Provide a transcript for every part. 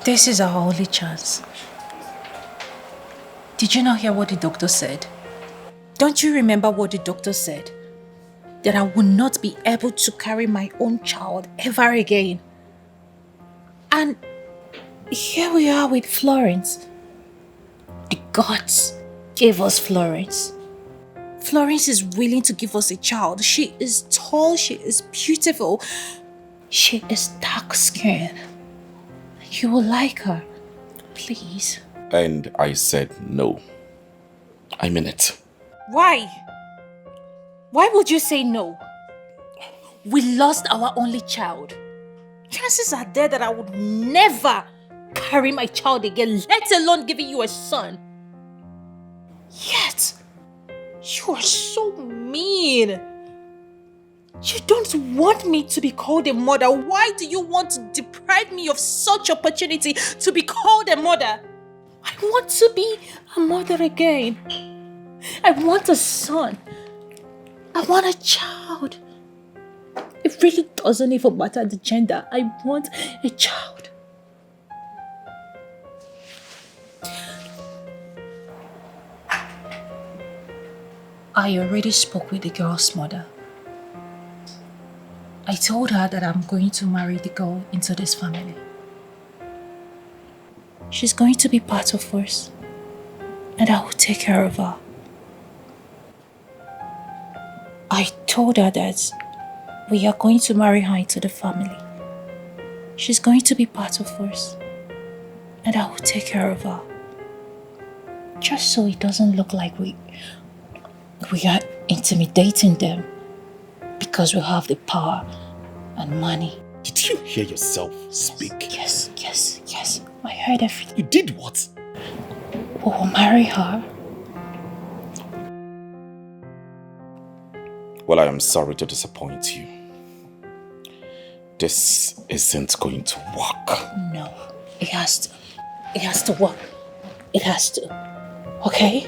This is our only chance. Did you not hear what the doctor said? Don't you remember what the doctor said? That I will not be able to carry my own child ever again. And here we are with Florence. The gods gave us Florence. Florence is willing to give us a child. She is tall, she is beautiful. She is dark-skinned. You will like her. Please. And I said no. I mean it. Why? Why would you say no? We lost our only child. Chances are there that I would never carry my child again, let alone giving you a son. Yet, you are so mean. You don't want me to be called a mother. Why do you want to deprive me of such opportunity to be called a mother? I want to be a mother again. I want a son. I want a child. It really doesn't even matter the gender. I want a child. I already spoke with the girl's mother. I told her that I'm going to marry the girl into this family. She's going to be part of us, and I will take care of her. I told her that we are going to marry her into the family. She's going to be part of us, and I will take care of her. Just so it doesn't look like we are intimidating them because we have the power and money. Did you hear yourself speak? Yes. I heard everything. You did what? We will marry her. Well, I am sorry to disappoint you. This isn't going to work. No, it has to. It has to work. It has to. Okay?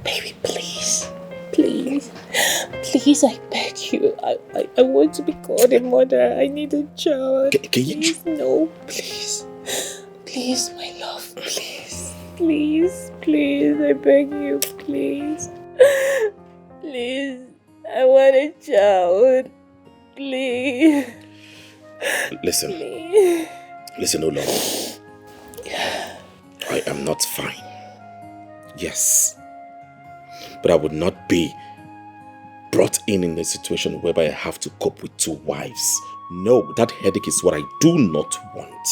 Baby, please. Please, I beg you. I want to be called a mother. I need a child. Can you? Please, no, please. Please, my love, please. Please, I beg you, please. Please, I want a child. Please. Listen. Please. Listen, Ola. I am not fine. Yes. But I would not be brought in a situation whereby I have to cope with two wives. No, that headache is what I do not want.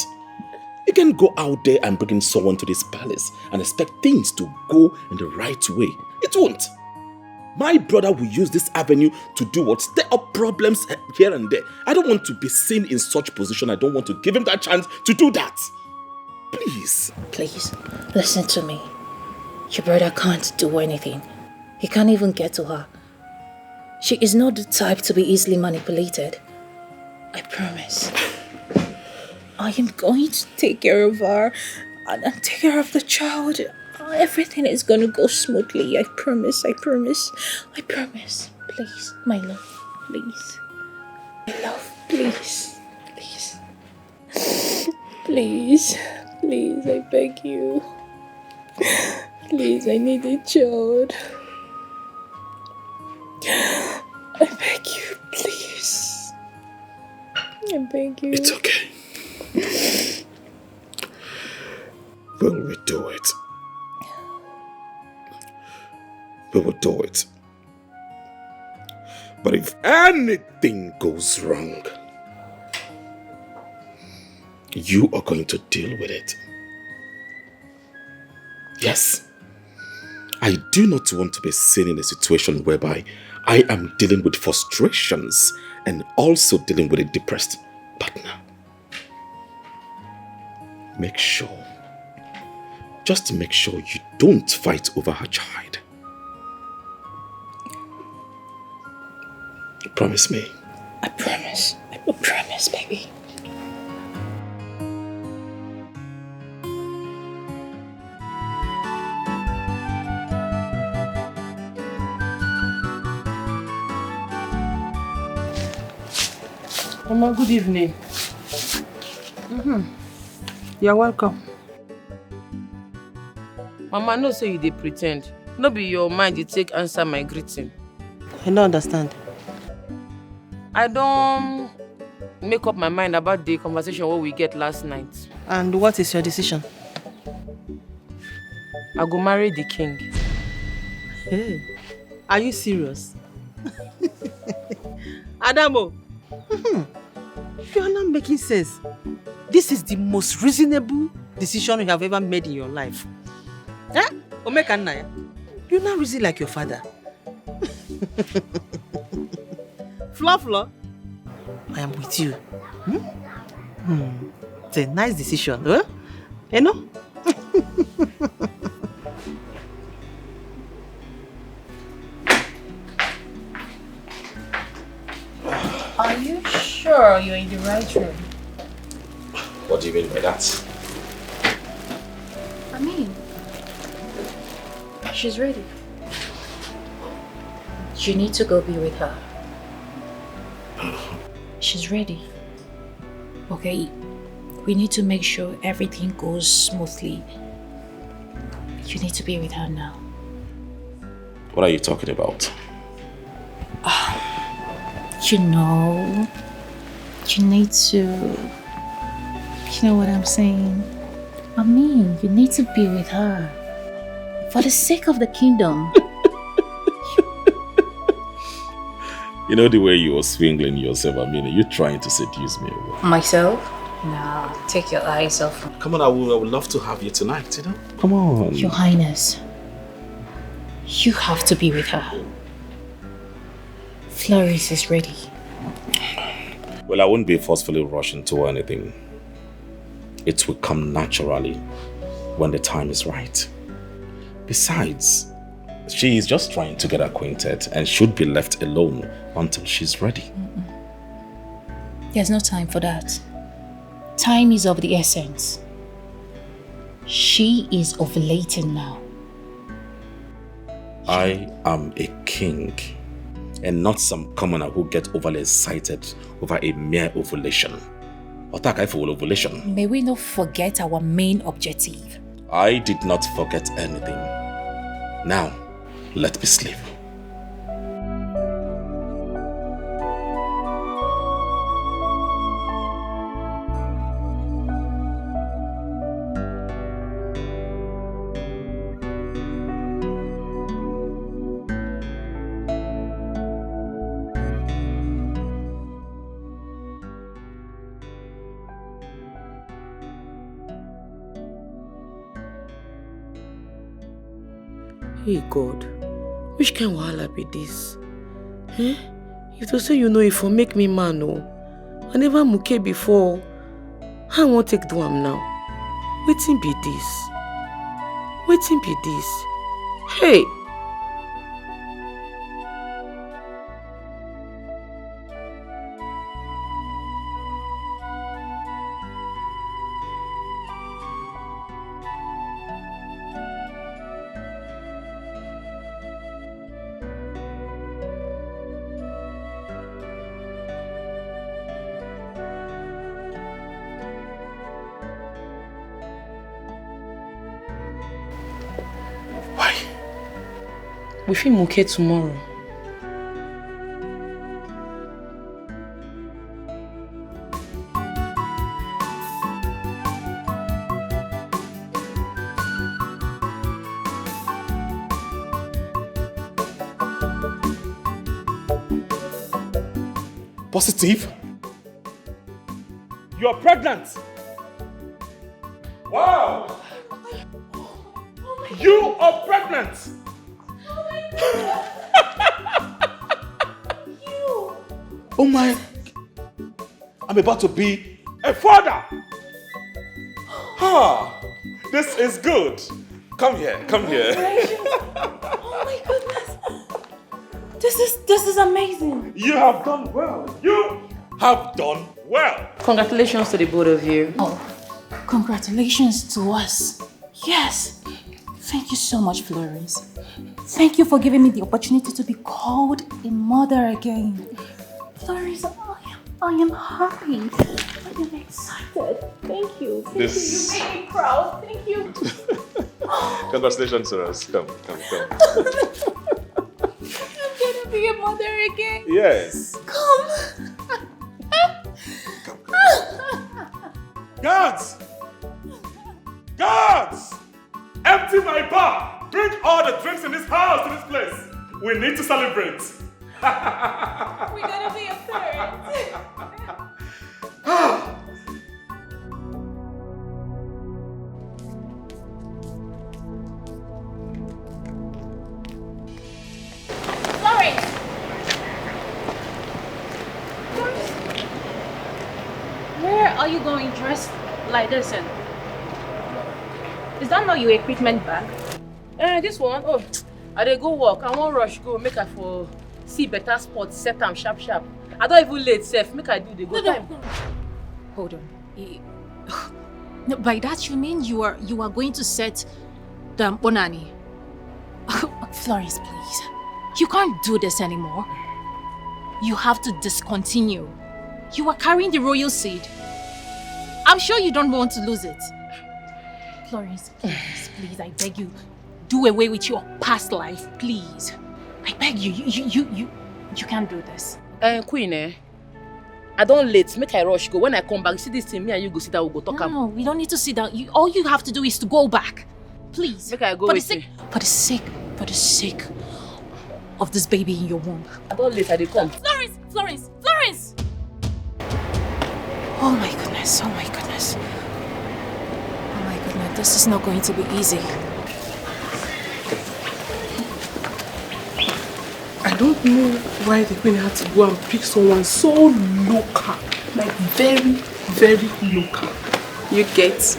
You can go out there and bring in someone to this palace and expect things to go in the right way. It won't. My brother will use this avenue to do what? Stir up problems here and there. I don't want to be seen in such position. I don't want to give him that chance to do that. Please. Please, listen to me. Your brother can't do anything. He can't even get to her. She is not the type to be easily manipulated. I promise. I am going to take care of her and take care of the child. Everything is going to go smoothly. I promise. Please, my love, please. My love, please. Please, I beg you. Please, I need a child. I beg you, please. I beg you. It's okay. Will we do it? We will do it. But if anything goes wrong, you are going to deal with it. Yes. I do not want to be seen in a situation whereby I am dealing with frustrations and also dealing with a depressed partner. Just make sure you don't fight over her child. Promise me. I promise. I will promise, baby. Mama, good evening. You're welcome. Mama, no say you dey pretend. No be your mind you take answer my greeting. I don't understand. I don't make up my mind about the conversation what we get last night. And what is your decision? I go marry the king. Hey, are you serious? Adamo, you are not making sense. This is the most reasonable decision you have ever made in your life. Eh? Omekanaya, you're not reason like your father. Flo, I am with you. It's a nice decision, huh? You know? Are you sure you're in the right room? What do you mean by that? I mean, she's ready. You need to go be with her. She's ready. Okay, we need to make sure everything goes smoothly. You need to be with her now. What are you talking about? You know, you need to... You know what I'm saying? I mean, you need to be with her. For the sake of the kingdom. You know the way you were swingling yourself, I mean, are you trying to seduce me or what? Myself? No, take your eyes off. Come on, I would love to have you tonight, you know? Come on. Your Highness, you have to be with her. Florence is ready. Well, I won't be forcefully rushing to anything. It will come naturally when the time is right. Besides, she is just trying to get acquainted and should be left alone until she's ready. There's no time for that. Time is of the essence. She is ovulating now. I am a king and not some commoner who get overly excited over a mere ovulation. Otaka for ovulation. May we not forget our main objective. I did not forget anything. Now, let me sleep. Hey God, which kind of wahala be this? Eh? If to say you know if you make me man, oh, I never muke before. How I won't take do am now? Wetin be this? Wetin be this? Hey! We fit muke tomorrow. Positive? You are pregnant! Wow! You are pregnant! Oh my! I'm about to be a father! This is good! Come here, come here. Oh my goodness! This is amazing! You have done well! You have done well! Congratulations to the both of you. Oh, congratulations to us. Yes! Thank you so much, Florence. Thank you for giving me the opportunity to be called a mother again. Florence, I am happy. I'm excited. Thank you. Thank This- you. You made me proud. Thank you. Congratulations, Florence. Come. I'm gonna be a mother again. Yes. Come. Guards! Guards! Empty my bar! Bring all the drinks in this house to this place! We need to celebrate! We're gonna be a third. Florence! Where are you going dressed like this? And is that not your equipment bag? This one, I dey go work. I won't rush go, make I for see better spots, set am sharp. I don't even late self, make I do the go time. Hold on. No, by that you mean you are going to set the Bonani? Florence, please. You can't do this anymore. You have to discontinue. You are carrying the royal seed. I'm sure you don't want to lose it. Florence, please, I beg you. Do away with your past life, please. I beg you. You can't do this. Queen, I don't late, make I rush go. When I come back, see this thing, me and you go sit down, we go talk. No, we don't need to sit down. All you have to do is to go back. Please. Make I go for with the sake of this baby in your womb. I don't late, I dey come. Florence! Oh my goodness. This is not going to be easy. I don't know why the queen had to go and pick someone so local. Like very, very local. You get?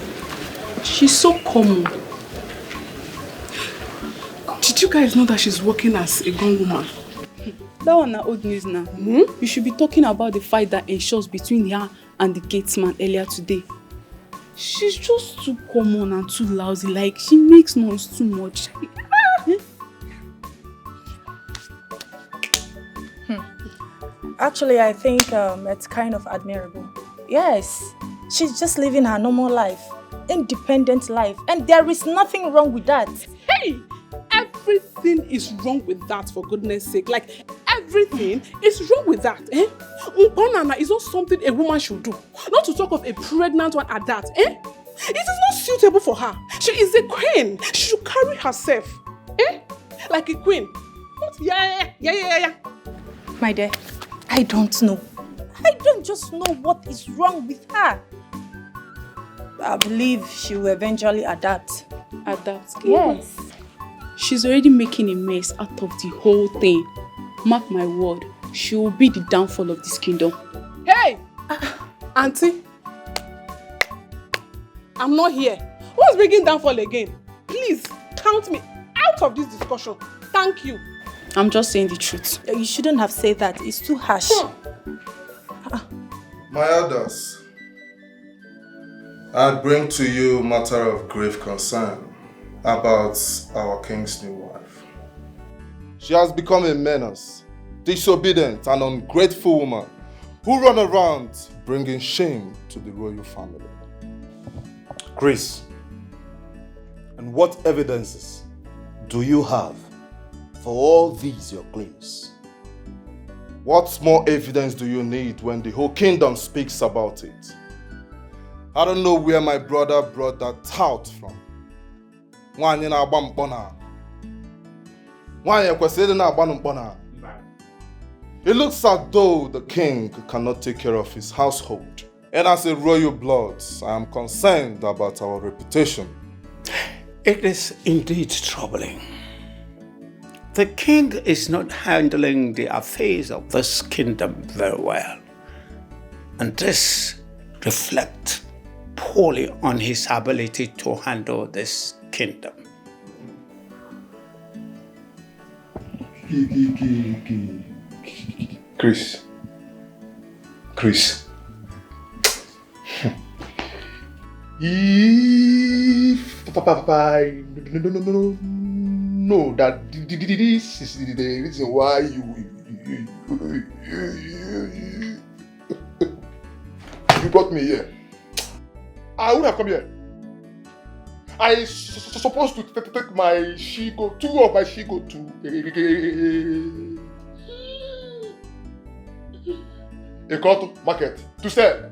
She's so common. Did you guys know that she's working as a gun woman? That one na old news now. You should be talking about the fight that ensures between her and the gatesman earlier today. She's just too common and too lousy. Like, she makes noise too much. Actually, I think it's kind of admirable. Yes, she's just living her normal life, independent life, and there is nothing wrong with that. Hey! Everything is wrong with that, for goodness sake. Like, everything is wrong with that. Banana is not something a woman should do. Not to talk of a pregnant one at that. It is not suitable for her. She is a queen. She should carry herself. Like a queen. Yeah. My dear, I don't know. I don't just know what is wrong with her. I believe she will eventually adapt. Adapt. Yes. She's already making a mess out of the whole thing. Mark my word, she will be the downfall of this kingdom. Hey! Auntie, I'm not here. Who's bringing downfall again? Please, count me out of this discussion. Thank you. I'm just saying the truth. You shouldn't have said that. It's too harsh. My elders, I bring to you matter of grave concern about our king's new wife. She has become a menace, disobedient and ungrateful woman who run around bringing shame to the royal family. Chris, and what evidences do you have for all these your claims? What more evidence do you need when the whole kingdom speaks about it? I don't know where my brother brought that tout from. It looks as though the king cannot take care of his household. And as a royal blood, I am concerned about our reputation. It is indeed troubling. The king is not handling the affairs of this kingdom very well. And this reflects poorly on his ability to handle this kingdom. Chris. No, that this is the reason why you you brought me here, I would have come here. I supposed to take my shigo, 2 of my shigo to a cotton market to sell.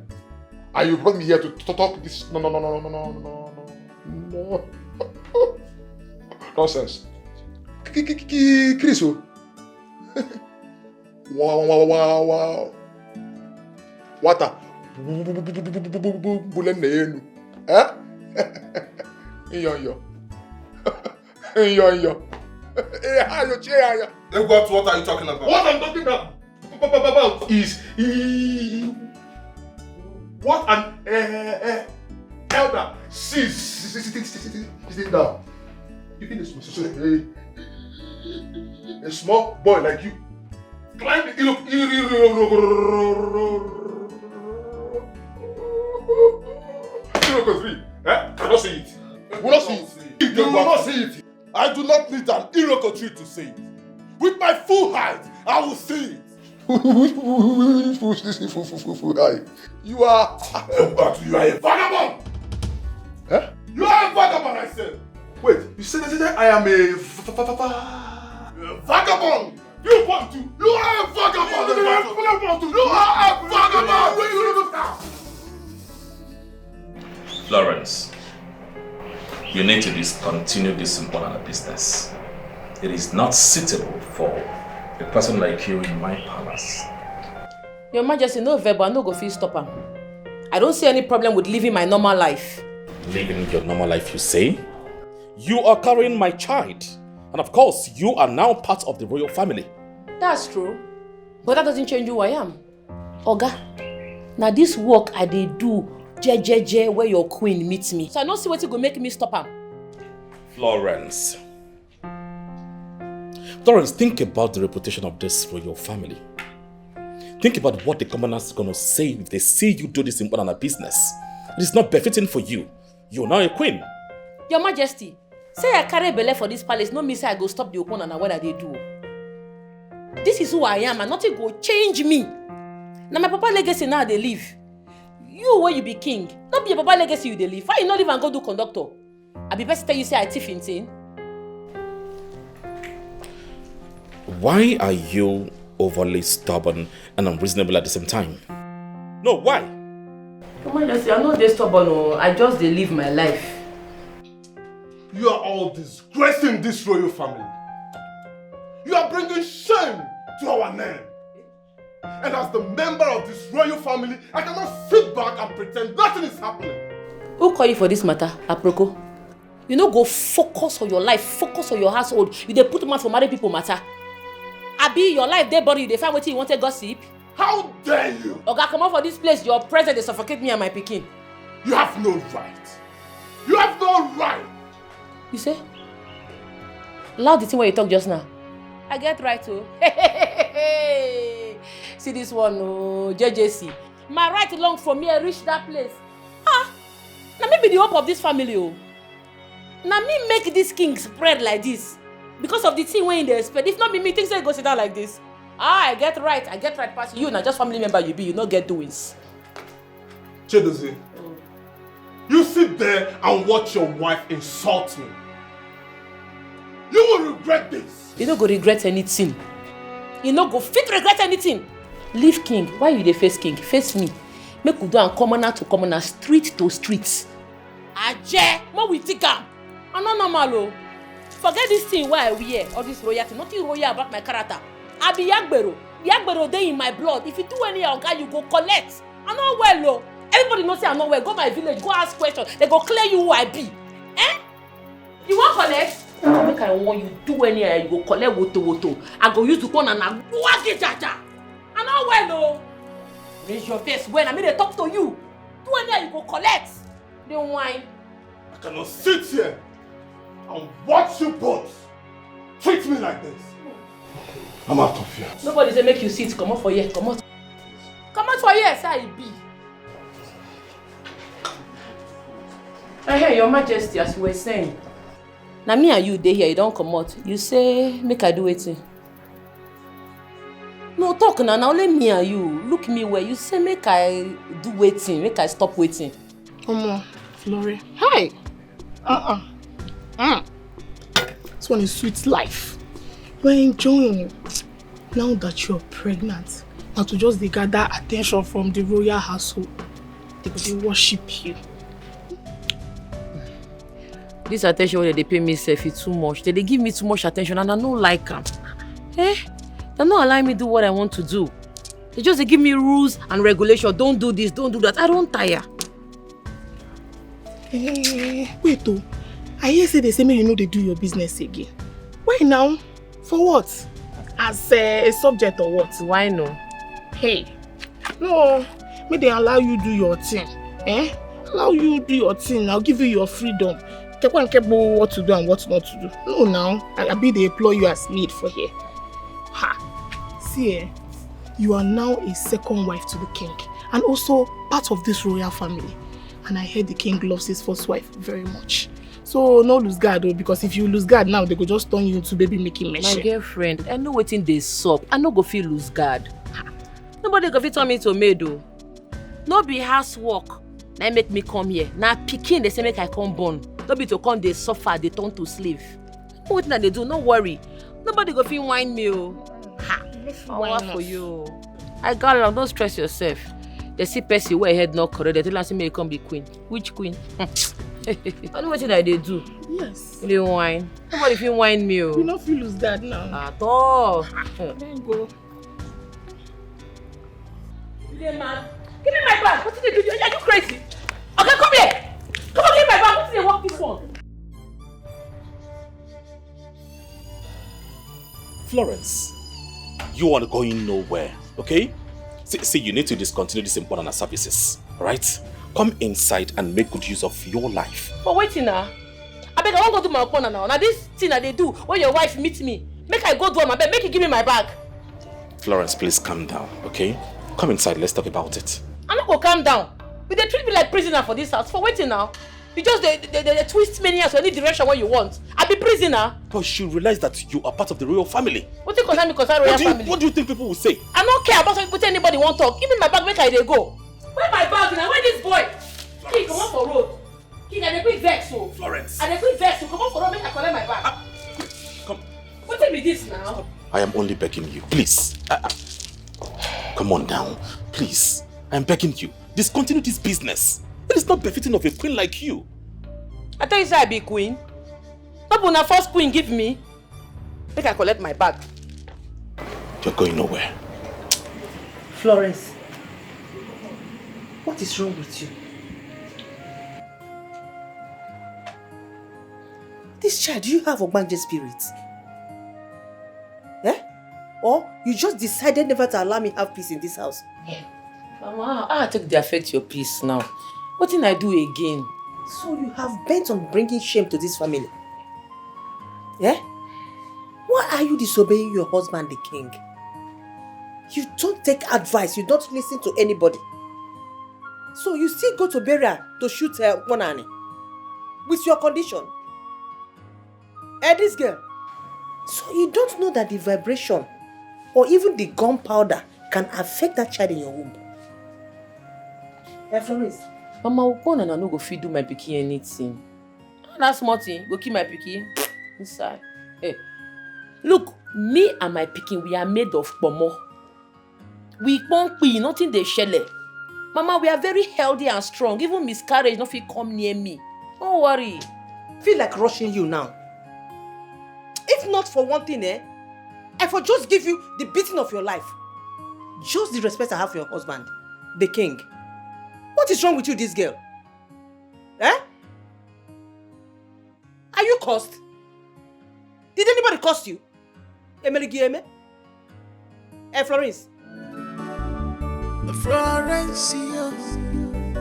And you brought me here to talk this no. Nonsense. Chris. Wow. Water. Bulen. Eh? Yo. What are you talking about? What I'm talking about is what an elder sitting down. Even a small boy like you climb the tree. Cannot see it. Will not see it. You will not see it. I do not need an iroko tree to see it. With my full height, I will see it. Full height. You are a vagabond. Huh? You are a vagabond, I said. Wait, you said that I am a vagabond. You want to? You are a vagabond. You are a vagabond. Florence, you need to discontinue this important business. It is not suitable for a person like you in my palace. Your Majesty, no verb, I no go feel stop him. I don't see any problem with living my normal life. Living your normal life, you say? You are carrying my child. And of course, you are now part of the royal family. That's true. But that doesn't change who I am. Oga, now this work I dey do, jejeje, where your queen meets me. So I don't see what it go make me stop her. Florence, think about the reputation of this royal family. Think about what the commoners are going to say if they see you do this important business. It is not befitting for you. You are now a queen. Your Majesty, say I carry belle for this palace, no me say I go stop the Okon and what they do. This is who I am and nothing go change me. Now my papa legacy now they live. You where you be king, not be your papa legacy you they live. Why you not live and go do conductor? I be best tell you say I thief in thing. Why are you overly stubborn and unreasonable at the same time? No, why? Your Majesty, I'm not this stubborn. No. I just they live my life. You are all disgracing this royal family. You are bringing shame to our name. And as the member of this royal family, I cannot sit back and pretend nothing is happening. Who call you for this matter, Aproko? You know, go focus on your life, focus on your household. You dey put mouth for married people matter. Abi, your life dey body, you dey find wetin you want to gossip. How dare you? Oga, come out for this place. Your presence dey suffocate me and my pikin. You have no right. You have no right. You say? Loud the thing where you talk just now. I get right too. See this one, oh, JJC. My right long from here reach that place. Now maybe the hope of this family, oh. Now me make this king spread like this. Because of the thing when they expect. If not me, things they go sit down like this. I get right past you. Now just family member you be, you not get doings. Chidozie, you sit there and watch your wife insult me. You will regret this. You no go regret anything. You no go fit regret anything. Leave king. Why you dey face king? Face me. Make we do and commoner to commoner, street to street. Aje, what we think am? I no normal o. Forget this thing where I wear, all this royalty. Nothing royal about my character. I be Yagbero. Yagbero dey in my blood. If you do any oga, you go collect. I no well o. Everybody know say I no well. Go my village, go ask questions. They go clear you who I be. You want collect? Make I want you do any you go collect woto. I go use the corner and I whack it jaja. I no well o. Raise your face when I mean they talk to you. Do any you go collect. Don't whine. I cannot sit here and watch you both treat me like this. I'm out of here. Nobody say make you sit. Come out for here. Come out for here. Say I be. Hey, Your Majesty, as you were saying. Now me and you dey here, you don't come out. You say make I do it. No talk talk now. Now let me and you. Look me where you say make I do waiting, make I stop waiting. Flore. Hi. This one is sweet life. We're enjoying it. Now that you're pregnant, now to just gather attention from the royal household, they will worship you. This attention they pay me self is too much. They give me too much attention and I don't like them. They're not allowing me to do what I want to do. They just give me rules and regulations. Don't do this, don't do that. I don't tire. Wait though. I hear say they say you know they do your business again. Why now? For what? As a subject or what? Why no? Hey. No. May they allow you do your thing. Allow you do your thing. I'll give you your freedom. Keep on what to do and what not to do. No now. I'll be the employ you as maid for here. Ha. See, you are now a second wife to the king. And also part of this royal family. And I heard the king loves his first wife very much. So no lose guard though, because if you lose guard now, they go just turn you into baby making machine. My girlfriend, I know waiting they sup. I no go feel lose guard. Nobody go fit turn me to maid though. No be housework. Now make me come here. Now picking they say make I come born. No be to come they suffer, they turn to slave. What that they do? No worry. Nobody go fit whine me oh. Ha. I'll for you. I got it. Don't stress yourself. They see Percy where head not correct. They tell us me come be queen. Which queen? I know what they do. Yes. They whine. Nobody feel whine me oh. You not feel lose that now. At all. Then go. Hey man, give me my bag. What did they do? Are you crazy? Okay, come here. Come on, give me my bag. What did they walk this one? Florence, you are going nowhere, okay? See, you need to discontinue this important services, right? Come inside and make good use of your life. But waiting now. I beg, I won't go do my corner now. Now this thing that they do when your wife meets me, make I go do my bed, make you give me my bag. Florence, please calm down, okay? Come inside, let's talk about it. I'm not gonna calm down. But they treat me like prisoner for this house. For waiting now. You just they twist many years to any direction what you want. I be prisoner. But you realize that you are part of the royal family. What do you concern me concern royal family? What do you think people will say? I don't care about what anybody want to talk. Give me my bag, make I they go. Where my bag now? Where this boy? King, come on for road. King, I dey quick vex so. Florence. I dey quick vex so. Come on for road, make I collect my bag. Come. What be this now? I am only begging you, please. Come on now, please. I am begging you. Discontinue this business. It is not befitting of a queen like you. I tell you say I be queen. Not when first queen give me. Make I collect my bag. You're going nowhere. Florence, what is wrong with you? This child, do you have Ogbanje spirit? Or you just decided never to allow me have peace in this house? Mama, how take the affect your peace now? What did I do again? So you have bent on bringing shame to this family? Why are you disobeying your husband, the king? You don't take advice, you don't listen to anybody. So you still go to burial to shoot Monani with your condition? This girl. So you don't know that the vibration or even the gunpowder can affect that child in your womb? Florence. Mama, upon and I no go feed do my pikin anything. That small thing go keep my pikin inside. Hey, look, me and my pikin, we are made of pomo. We won't be nothing they shelle. Mama, we are very healthy and strong. Even miscarriage no fit come near me. Don't worry. Feel like rushing you now. If not for one thing, I for just give you the beating of your life. Just the respect I have for your husband, the king. What is wrong with you, this girl? Are you cursed? Did anybody curse you? Florence. Florence,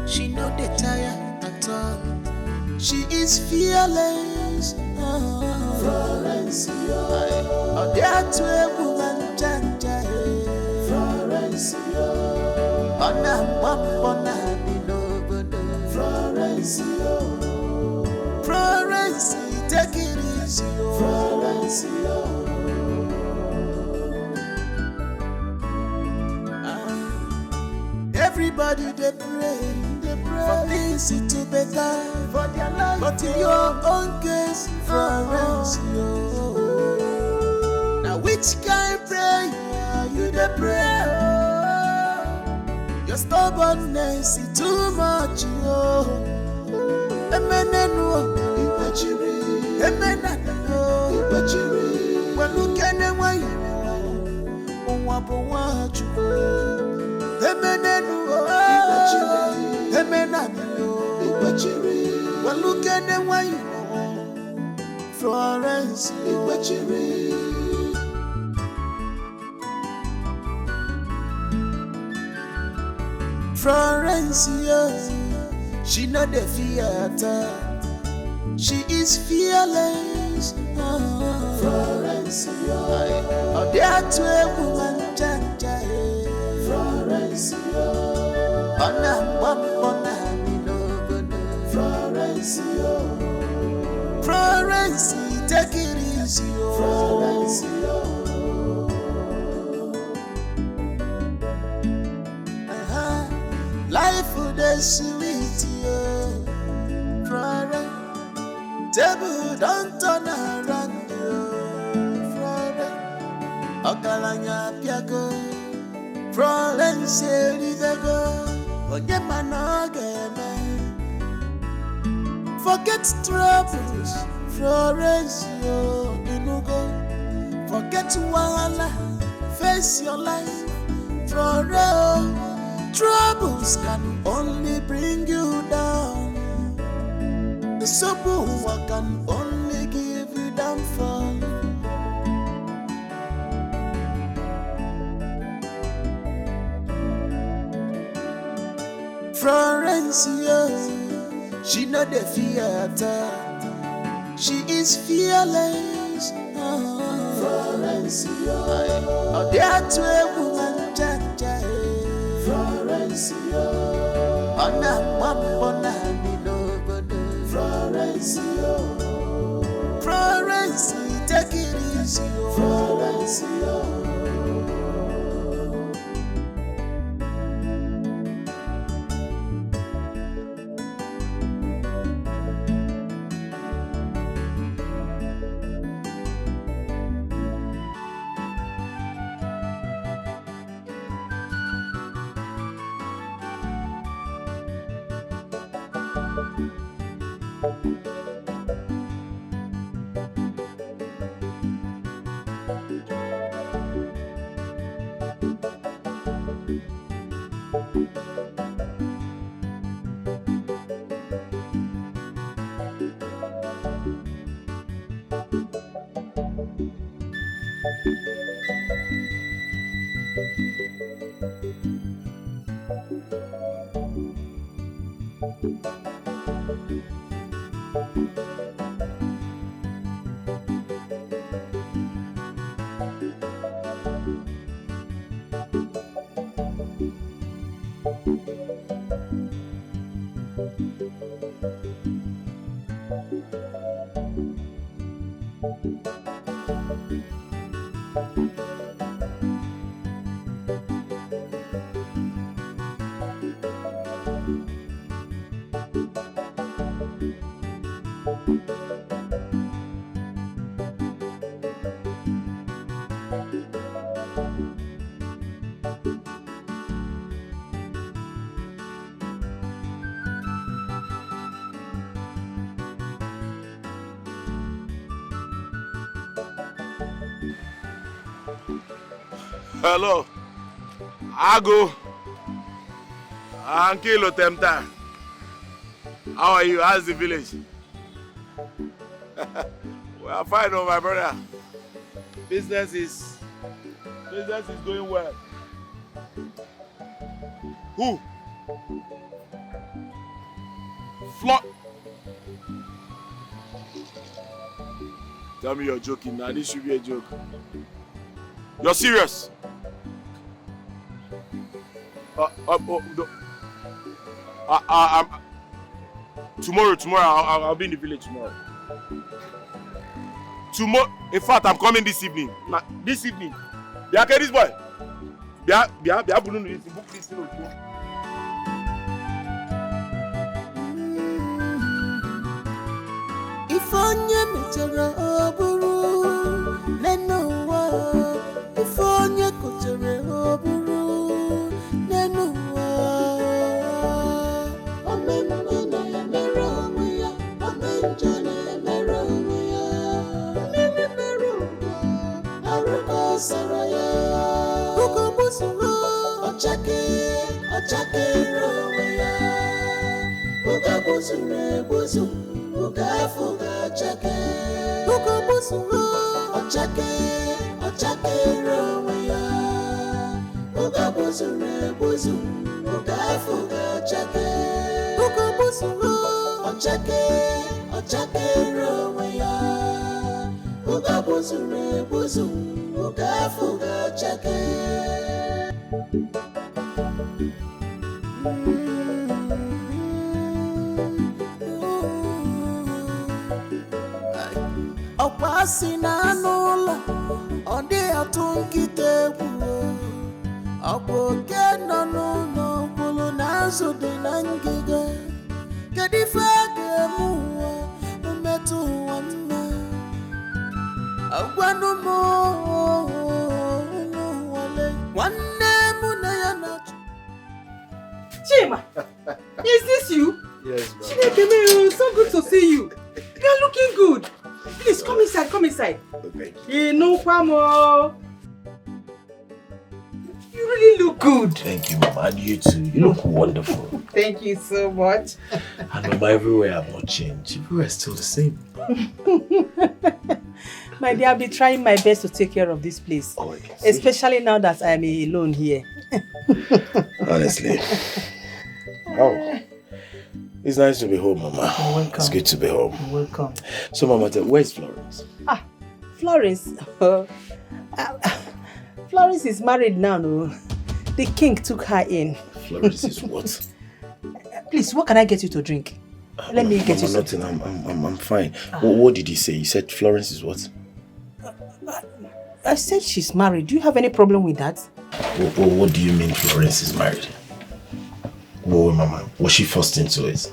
she no dey tire at all. She is fearless. Florence, oh, there to a woman, Janja. Florence, Florence, Florence, take it easy, Florence. everybody they pray for things to better for their life. But in your own case, Florence, now which kind prayer you the pray? Your stubbornness is too much, Emenenu, Ibachiri, Emenanu, Ibachiri. Well, look at them, why you watch you. Emenenu, Ibachiri, Emenanu, Ibachiri. Well, look at them, why you Florence, Ibachiri. Florence, she not the theater. She is fearless. Florence, oh, there to a woman, Florence, Florence, Florence, take it easy, Florence. Life would be sweet, Florence. Table don't turn around, Florence. Okalanya piago, Florence, Elidago. Forget troubles, Florence, Inugo. Forget wahala, face your life, Florence. Troubles can only bring you down. The sorrow can only give you downfall. Florence, she not the theater. She is fearless. Florence, oh, there to a woman, Florence, Florence, Florence, take it easy, Florence. Hello, Ago, Ankilo Temta. How are you? How's the village? We are fine, oh my brother. Business is going well. Who? Tell me you're joking now. This should be a joke. You're serious? Tomorrow, I'll be in the village tomorrow. In fact, I'm coming this evening. This evening. This boy. Book this thing. kutere oburu nenuwa ifonye kutere oburu nenuwa omemana emere onwe ya omenjana emere onwe ya mmiri mere arụka sara ya kuku busuru ọchakere onwe ya kuka busuru ebuzu kuka fuga chake kuku busuru ọchakere onwe ya kuka busuru ebuzu kuka fuga chake kuku busuru ọchakere onwe ya kuka busuru ebuzu kuka fuga chake. Ọkwa si na n'ụlọ ọ dị atụ nkịta egwu ọkwa oke nọ n'ụlọ kwuru na azụ dị na ngịga kedu ife a ga-eme ụwa mmetụ ụwa mma agwanụ m nwale nwanne mụ na ya na Chima, is this you? Yes, ma'am. Chineke, so good to see you. You are looking good. Please come inside, come inside. Okay. No kwamo. You really look good. Thank you, Mama. And you too. You look wonderful. Thank you so much. And Mama, everywhere I've not changed. Everywhere is still the same. My dear, I'll be trying my best to take care of this place. Oh, especially now that I'm alone here. Honestly. Oh. It's nice to be home, Mama. You're welcome. It's good to be home. You're welcome. So, Mama, where's Florence? Florence. Florence is married now, no? The king took her in. Florence is what? Please, what can I get you to drink? Let me get you something. I'm fine. What did he say? He said Florence is what? I said she's married. Do you have any problem with that? What do you mean Florence is married? Whoa, Mama. Was she forced into it?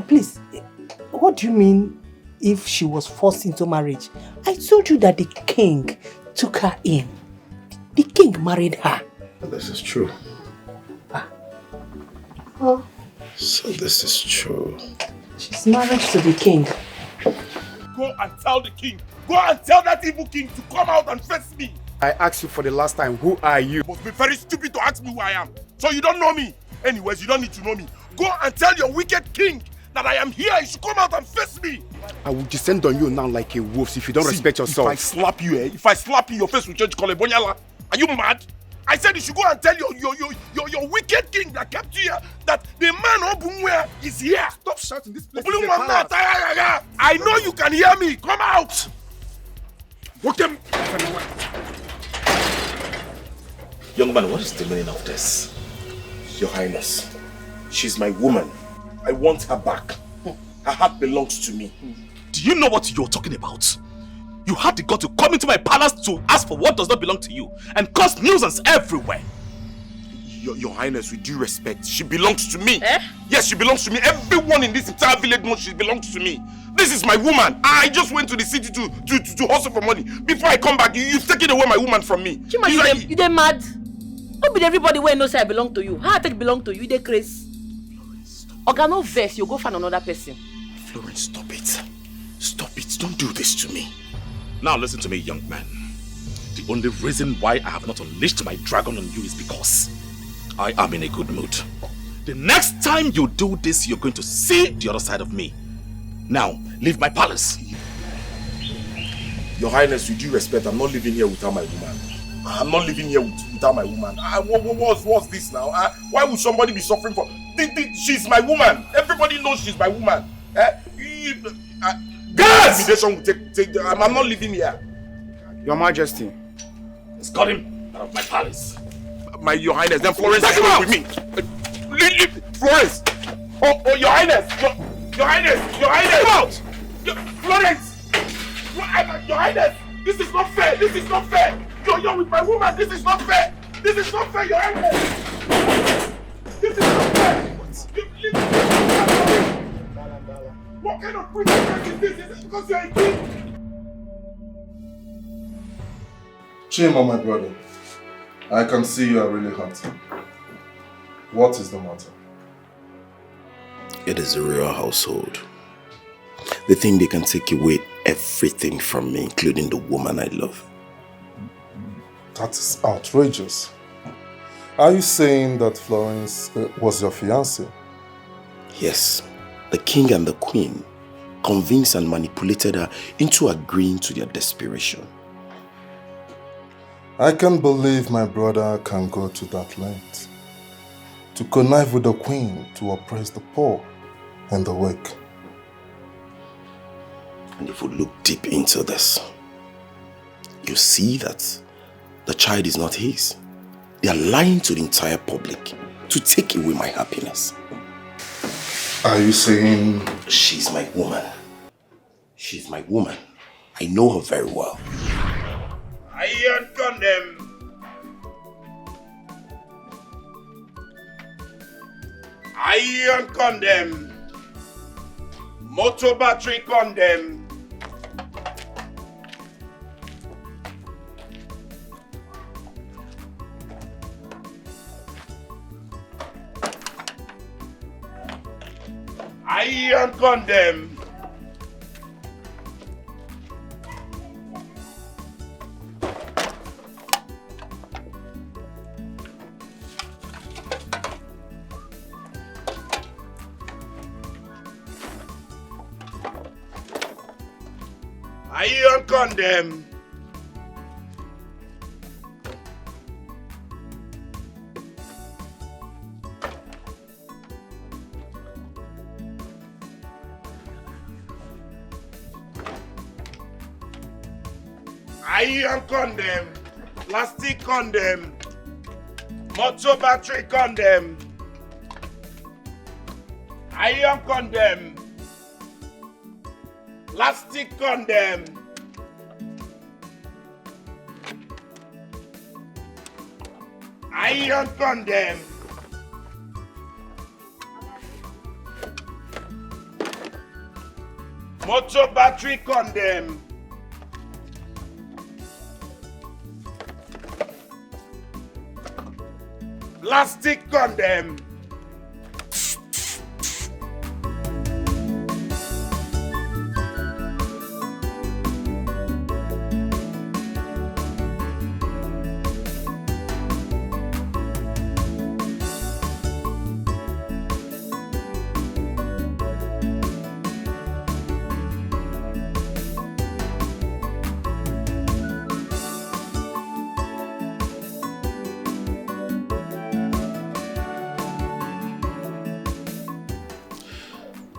Please, what do you mean if she was forced into marriage? I told you that the king took her in. The king married her. This is true. So this is true. She's married to the king. Go and tell the king. Go and tell that evil king to come out and face me. I asked you for the last time, who are you? You must be very stupid to ask me who I am. So you don't know me. Anyways, you don't need to know me. Go and tell your wicked king that I am here. You should come out and face me. I will descend on you now like a wolf if you don't respect yourself. If I slap you, your face will change color. Bonyala. Are you mad? I said you should go and tell your wicked king that kept you here that the man Obumwe is here. Stop shouting, this place is a palace. I know you can hear me. Come out. Okay. Young man, what is the meaning of this? Your Highness, she's my woman. I want her back. Her heart belongs to me. Do you know what you're talking about? You had the gut to come into my palace to ask for what does not belong to you and cause nuisance everywhere. Your Highness, with due respect, she belongs to me. Yes, she belongs to me. Everyone in this entire village knows she belongs to me. This is my woman. I just went to the city to hustle for money. Before I come back, you've taken away my woman from me. Chima, you dey mad? Don't be everybody where knows I belong to you. How I take belong to you? You dey crazy. Oga, no vex, you go find another person. Florence, stop it. Stop it. Don't do this to me. Now listen to me, young man. The only reason why I have not unleashed my dragon on you is because I am in a good mood. The next time you do this, you're going to see the other side of me. Now, leave my palace. Your Highness, with due respect, I'm not living here without my woman. I'm not living here without my woman. What's this now? Why would somebody be suffering for... She's my woman. Everybody knows she's my woman. Guards! I'm not living here. Your Majesty. Escort him out of my palace. Your Highness, then Florence is with me. Florence! Oh, Your Highness! Your Highness! Your Highness! Come out! Florence! Your Highness! This is not fair! This is not fair! You're with my woman! This is not fair! This is not fair, Your Highness! This is not fair! What kind of wickedness is this? Is it because you're a king? Chima, my brother, I can see you are really hurt. What is the matter? It is a real household. They think they can take away everything from me, including the woman I love. That is outrageous. Are you saying that Florence was your fiancée? Yes, the king and the queen convinced and manipulated her into agreeing to their desperation. I can't believe my brother can go to that length. To connive with the queen to oppress the poor and the weak. And if we look deep into this, you see that the child is not his. They are lying to the entire public to take away my happiness. Are you saying... She's my woman. She's my woman. I know her very well. I condemn. Iron condemn. Motor battery condemn. Iron condemn. Iron condemn. Iron condemn. Plastic condemn. Motor battery condemn. Iron condemn. Plastic condemn. Iron condemn. Motor battery condemn. Plastic condemn.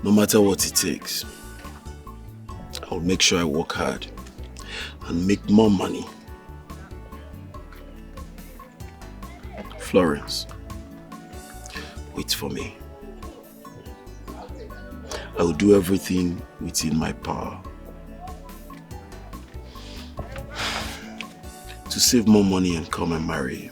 No matter what it takes, I'll make sure I work hard and make more money. Florence, wait for me. I will do everything within my power to save more money and come and marry you.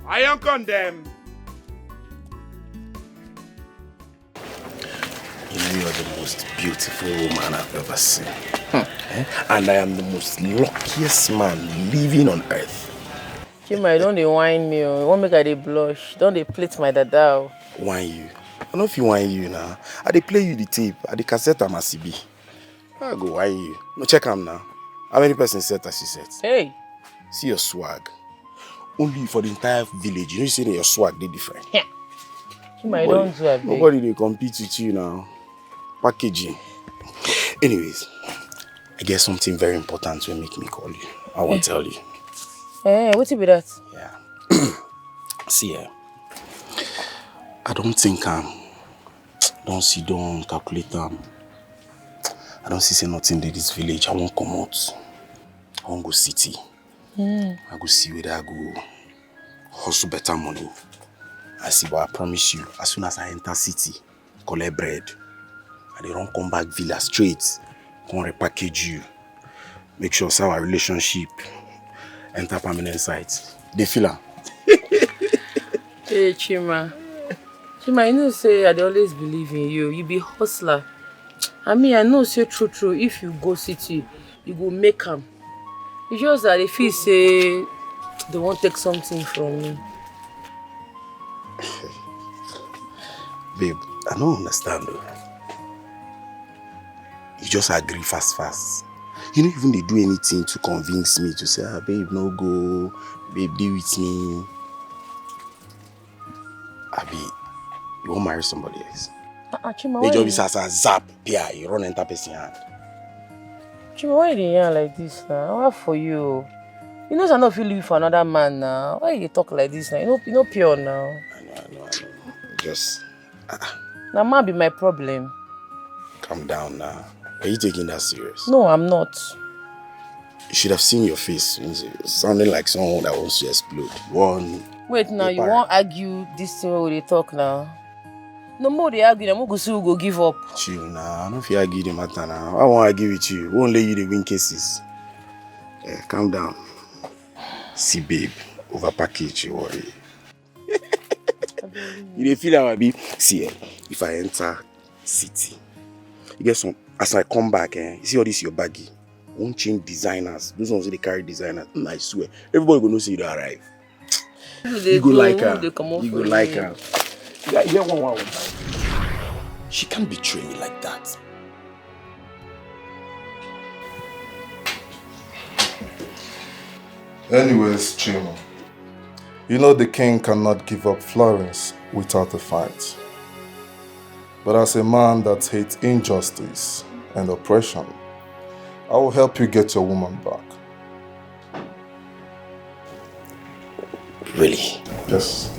Iron condemn. You know, you are the most beautiful woman I've ever seen. And I am the most luckiest man living on earth. Chima, don't they whine me. You won't make I blush. Don't they plate my dada. Whine you? I don't know if you whine you now. I dey play you the tape. I dey cassette am as be. I go whine you. No, check am now. How many persons set as she set? Hey. See your swag. Only for the entire village. You know, you say that your swag they different. Yeah. Chima, don't do that. Nobody they compete with you now. Packaging. Anyways, I guess something very important will make me call you. I won't tell you. Hey, what's it be that? Yeah. See, I don't think don't calculate I don't see nothing in this village. I won't come out. I won't go city. I go see whether I go hustle better money I see, but I promise you, as soon as I enter city, collect bread, and they don't come back villa straight, come repackage you. Make sure so our relationship enter permanent site. They feel her. Hey, Chima. Chima, you know, say I always believe in you. You be hustler. I mean, I know, say true. If you go city, you go make them. It's just that if you say they won't take something from me. Babe, I don't understand though. You just agree fast. You don't even do anything to convince me to say, babe, no go, babe, deal with me. Abi, you won't marry somebody else. Chima, they just as a zap, yeah, you run enter person hand. Chima, why you yarn like this now? What for you? You know, I know if you leave for another man now. Why you talk like this now? You know pure now. I know. Just. Now, man be my problem. Calm down now. Are you taking that serious? No, I'm not. You should have seen your face. Sounding like someone that wants to explode. Wait, now you won't argue this thing where they talk now. No more they argue, I'm going to go give up. Chill now. I don't feel argue the matter now. I won't argue with you. Won't let you the win cases. Yeah, calm down. See, babe, over package, you worry. You dey feel how I be? See, if I enter city, you get some. As I come back, you see all this your baggy. Won't change designers. Those ones they carry designers. I swear, everybody gonna see you arrive. You go like her. You go like her. Yeah, one. She can't betray me like that. Anyways, Chima, you know the king cannot give up Florence without a fight. But as a man that hates injustice and oppression, I will help you get your woman back. Really? Yes.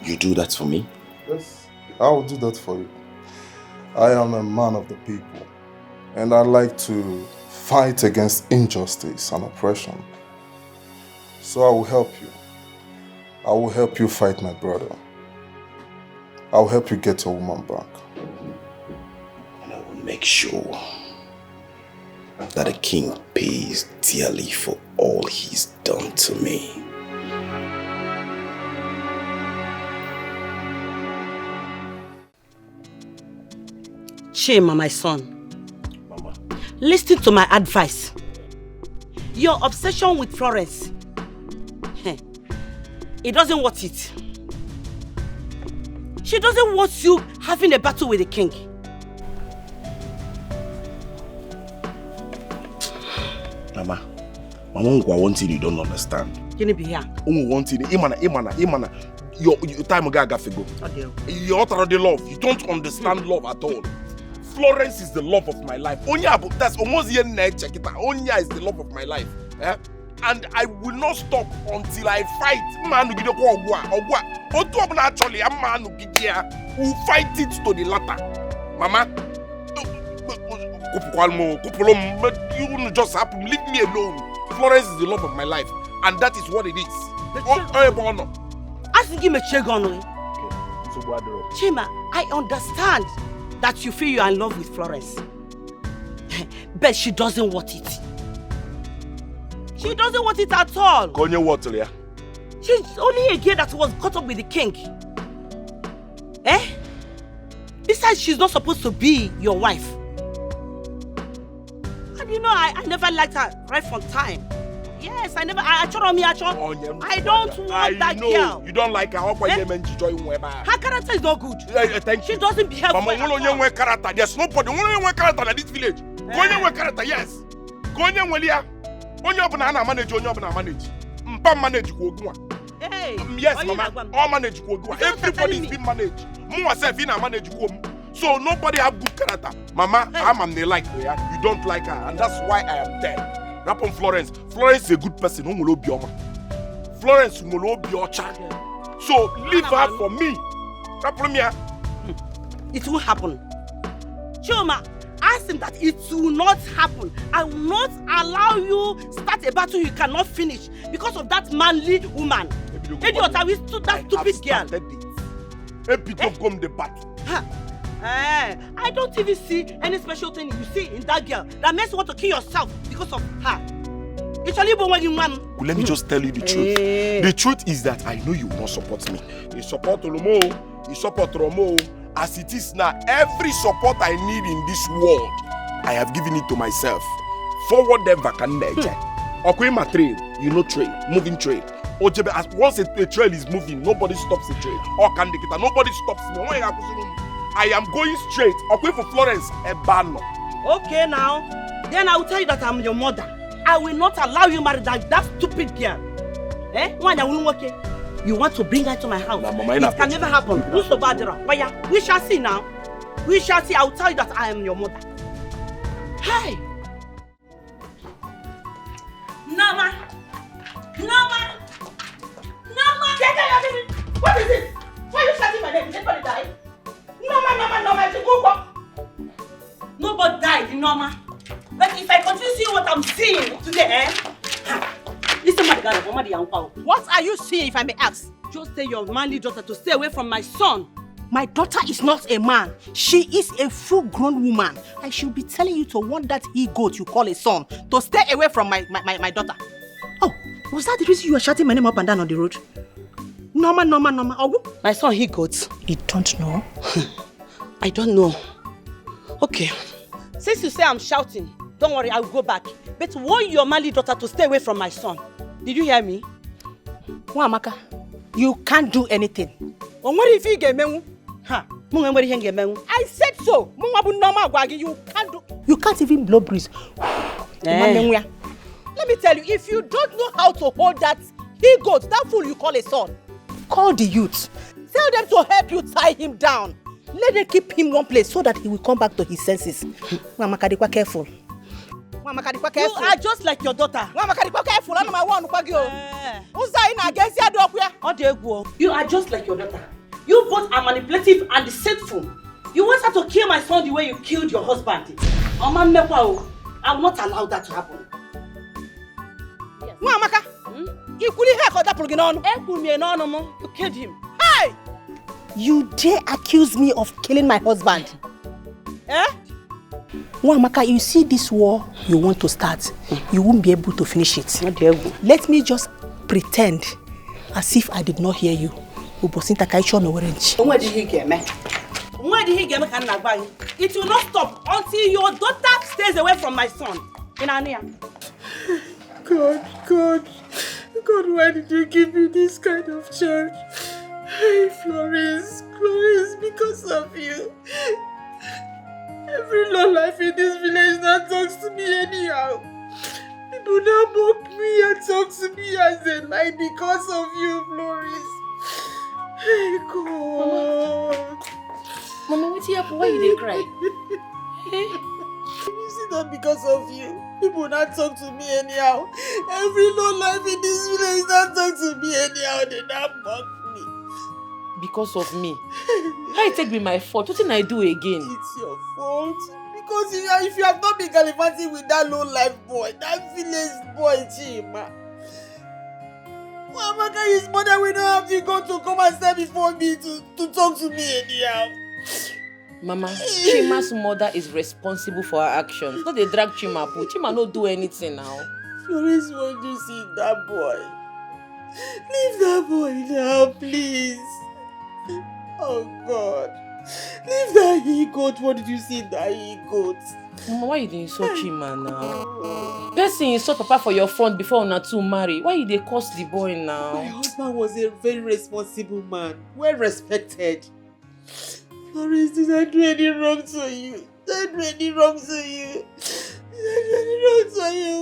You do that for me? Yes, I will do that for you. I am a man of the people, and I like to fight against injustice and oppression. So I will help you. I will help you fight my brother. I will help you get your woman back. And I will make sure that the king pays dearly for all he's done to me. Chima, my son. Mama. Listen to my advice. Your obsession with Florence, it doesn't want it. She doesn't want you having a battle with the king. Mama, one thing you don't understand. Can you be here? One thing, Imana. Your time gaga figo. You're out the love. You don't understand love at all. Florence is the love of my life. Onya, that's almost the next check it. Onya is the love of my life. And I will not stop until I fight. Man, actually, a man who fight it to the latter. Mama, you just happen. Leave me alone. Florence is the love of my life, and that is what it is. Ask him a chegon. Chima, I understand that you feel you are in love with Florence, but she doesn't want it. She doesn't want it at all. She's only a girl that was caught up with the king. Besides, she's not supposed to be your wife. And you know, I never liked her right from time. Yes, I don't want that girl. You don't like her. Her character is not good. She doesn't behave well. There's nobody who character in this village. Yes. Yes, Mama. All manage. Everybody's been managed. So nobody have good character. Mama, I'm the like her. You don't like her, and that's why I am there. Rap on Florence. Florence is a good person. Florence will be your child. So leave her for me. It will happen. Chima, ask him that it will not happen. I will not allow you start a battle you cannot finish because of that manly woman. Idiot, I will stood that stupid girl. Come the battle. I don't even see any special thing you see in that girl that makes you want to kill yourself because of her. Let me just tell you the truth. The truth is that I know you will not support me. You support Olomo, you support Romo. As it is now, every support I need in this world, I have given it to myself. Forward them back and my trade, you know trade, moving trade. As once a trail is moving, nobody stops the trade. Nobody stops me. I am going straight. For Florence, okay now, then I will tell you that I'm your mother. I will not allow you marry that stupid girl. You want to bring her to my house? It can never happen. We shall see now. We shall see. I will tell you that I am your mother. Hey! Nama! What is it? Why are you shouting my name? Did anybody die? Nama! Nobody died, Nama. But if I continue seeing what I'm seeing today, listen, what are you seeing, if I may ask? Just tell your manly daughter to stay away from my son. My daughter is not a man. She is a full-grown woman. I should be telling you to want that he-goat you call a son to stay away from my daughter. Oh, was that the reason you were shouting my name up and down on the road? Norma. Oh, my son he-goat. You don't know? I don't know. Okay. Since you say I'm shouting, don't worry, I will go back. But warn your manly daughter to stay away from my son. Did you hear me? Amaka, you can't do anything. I said so. You can't even blow breeze. Let me tell you, if you don't know how to hold that he-goat, that fool you call a son, call the youth. Tell them to help you tie him down. Let them keep him one place so that he will come back to his senses. Mamakadikwa, careful. You are just like your daughter. Careful. You are just like your daughter. You both are manipulative and deceitful. You want her to kill my son the way you killed your husband. I will not allow that to happen. You killed him. Hey! You dare accuse me of killing my husband? Amaka, you see this war you want to start, you won't be able to finish it. Let me just pretend as if I did not hear you. It will not stop until your daughter stays away from my son. God, why did you give me this kind of child? Hey, Florence, because of you. Every low life in this village now talks to me anyhow. People now mock me and talk to me as they like because of you, Florence. Hey, God. Mama, what's happened? Why you cry? You see that because of you. People now talk to me anyhow. Every low life in this village now talk to me anyhow. They now mock me. Because of me? How it take be my fault? What did I do again? It's your fault. Because if you have not been gallivanting with that low life boy, that village boy, Chima. Amaka, his mother will not have to go to come and stand before me to talk to me anyhow. Mama, Chima's mother is responsible for her actions. Not they drag Chima. Chima not do anything now. Florence, won't you see that boy? Leave that boy now, please. Oh God. Leave that he-goat. What did you see in that he-goat? Mama, why you didn't insult Chima now? Person insult Papa for your front before una two marry. Why you dey curse the boy now? My husband was a very responsible man. Well respected. Florence, did I do any wrong to you? Did I do any wrong to you?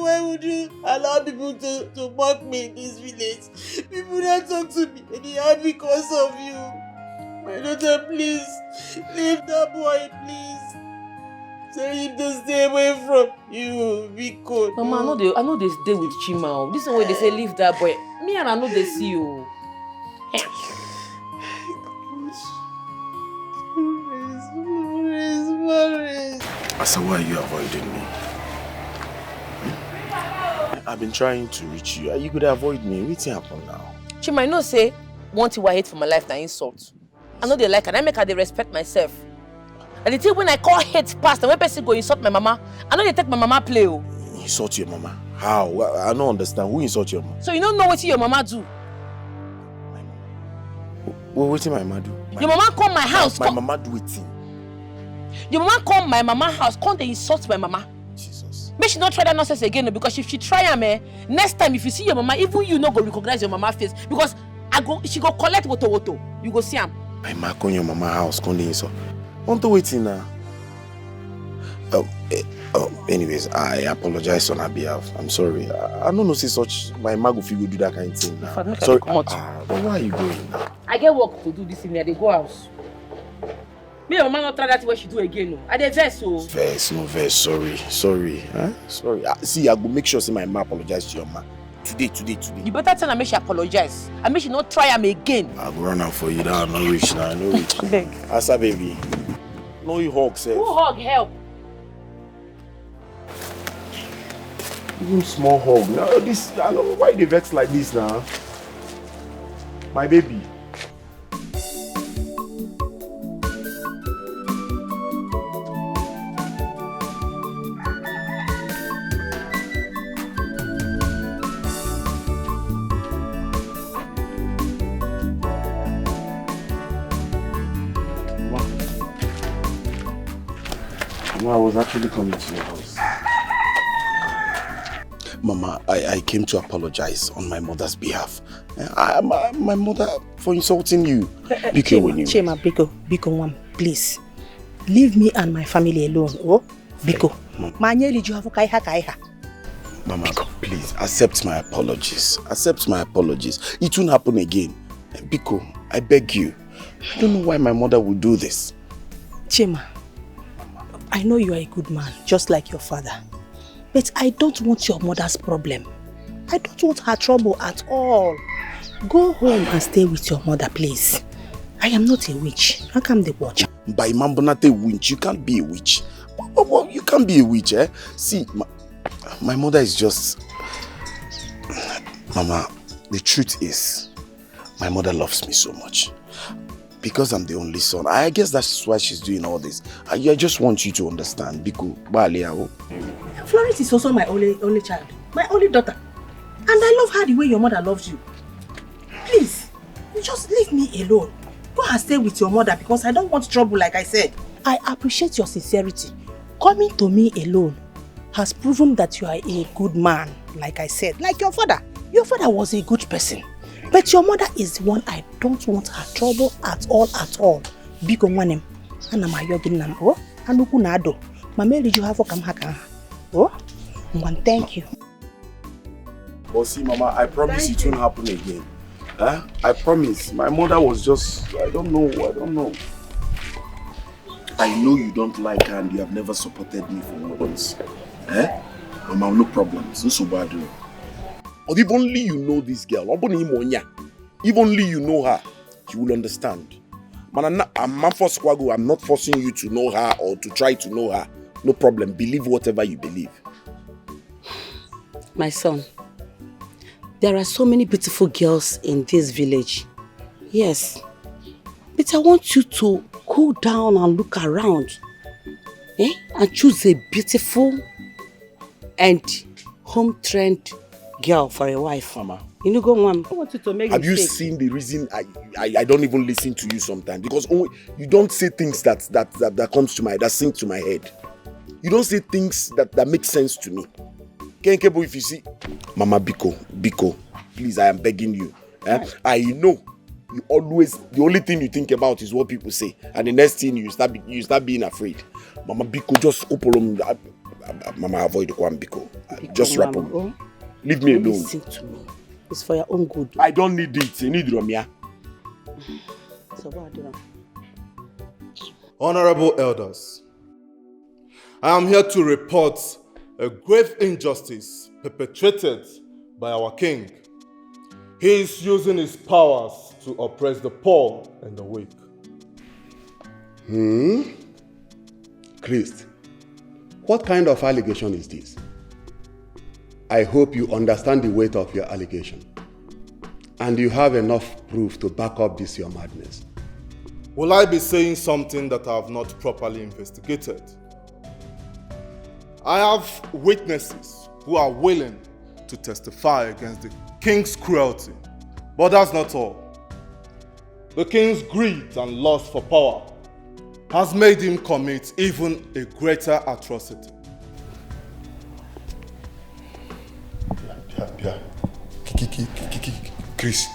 Why would you allow people to mock me in this village? People that talk to me anyhow because of you. My daughter, please, leave that boy, please. Tell him to stay away from you, because... Mama, I know they stay with Chima. This is why they say leave that boy. Me and I know they see you. Florence. Asa, why are you avoiding me? I've been trying to reach you. You could avoid me. What's happened now? She might not say, one thing I hate for my life na insult. I know they like and I make her they respect myself. And the thing when I call hate past and when person go insult my mama, I know they take my mama play. Oh. Insult your mama? How? I don't understand. Who insult your mama? So you don't know what your mama do? What did my mama do? Your mama come my house. My mama do it. Your mama come my mama house, come they insult my mama. Jesus. Make she not try that nonsense again, because if she try next time if you see your mama, even you not go recognize your mama face, because she go collect woto. You go see him. My mama come your mama house, come they insult. Want to wait in now? Anyways, I apologize on her behalf. I'm sorry. I don't know say such my mama go figure do that kind of thing now. Sorry. But where are you going now? I get work to do this evening. I dey go house. Me and mama not try that way she do again. No. I dey vex so. Vex. Sorry. Huh? Sorry. See, I go make sure say my mama apologize to your mama. Today. You better tell her make she apologize. And make she not try am again. I go run out for you now. No reach now. No reach. Beg. Asa baby. No you hug, sir. Who hug help? Even small hug. Now this, I don't know why they vex like this now. My baby. I was actually coming to your house. Mama, I came to apologize on my mother's behalf. My mother for insulting you. Biko, when you... Chema, Biko, please. Leave me and my family alone. Oh, Biko. Mama, please, accept my apologies. It won't happen again. Biko, I beg you. I don't know why my mother would do this. Chema, I know you are a good man, just like your father. But I don't want your mother's problem. I don't want her trouble at all. Go home and stay with your mother, please. I am not a witch. How come they watch? By Mambonate witch, you can't be a witch. You can't be a witch, eh? See, my mother is just... Mama, the truth is, my mother loves me so much. Because I'm the only son. I guess that's why she's doing all this. I just want you to understand. Biko, Florence is also my only child. My only daughter. And I love her the way your mother loves you. Please, you just leave me alone. Go and stay with your mother because I don't want trouble like I said. I appreciate your sincerity. Coming to me alone has proven that you are a good man, like I said. Like your father. Your father was a good person. But your mother is the one I don't want her trouble at all. Biko nwanem, ana ma yogin nam o, anuku na ado. Mama did you have come haka? Oh, thank you. But see, Mama, I promise it won't happen again. I promise. My mother was just, I don't know. I know you don't like her and you have never supported me for once. Mama, no problems. No so bad. Or if only you know this girl, if only you know her, you will understand. I'm not forcing you to know her or to try to know her. No problem. Believe whatever you believe. My son, there are so many beautiful girls in this village. Yes. But I want you to cool down and look around. And choose a beautiful and home-trained girl for a wife. Mama. You know, go on. I want you to make Have you seen the reason I don't even listen to you sometimes? Because you don't say things that comes to that sink to my head. You don't say things that make sense to me. Kenkebo, if you see, Mama Biko, please, I am begging you. Right. I know you always, the only thing you think about is what people say, and the next thing you start being afraid. Mama Biko, just open. Mama, avoid the one Biko. Just wrap up. Leave me alone. Listen to me. It's for your own good. I don't need it. I need Romia. So what do Honorable elders, I am here to report a grave injustice perpetrated by our king. He is using his powers to oppress the poor and the weak. Christ, what kind of allegation is this? I hope you understand the weight of your allegation. And you have enough proof to back up this your madness. Will I be saying something that I have not properly investigated? I have witnesses who are willing to testify against the king's cruelty. But that's not all. The king's greed and lust for power has made him commit even a greater atrocity. Chris.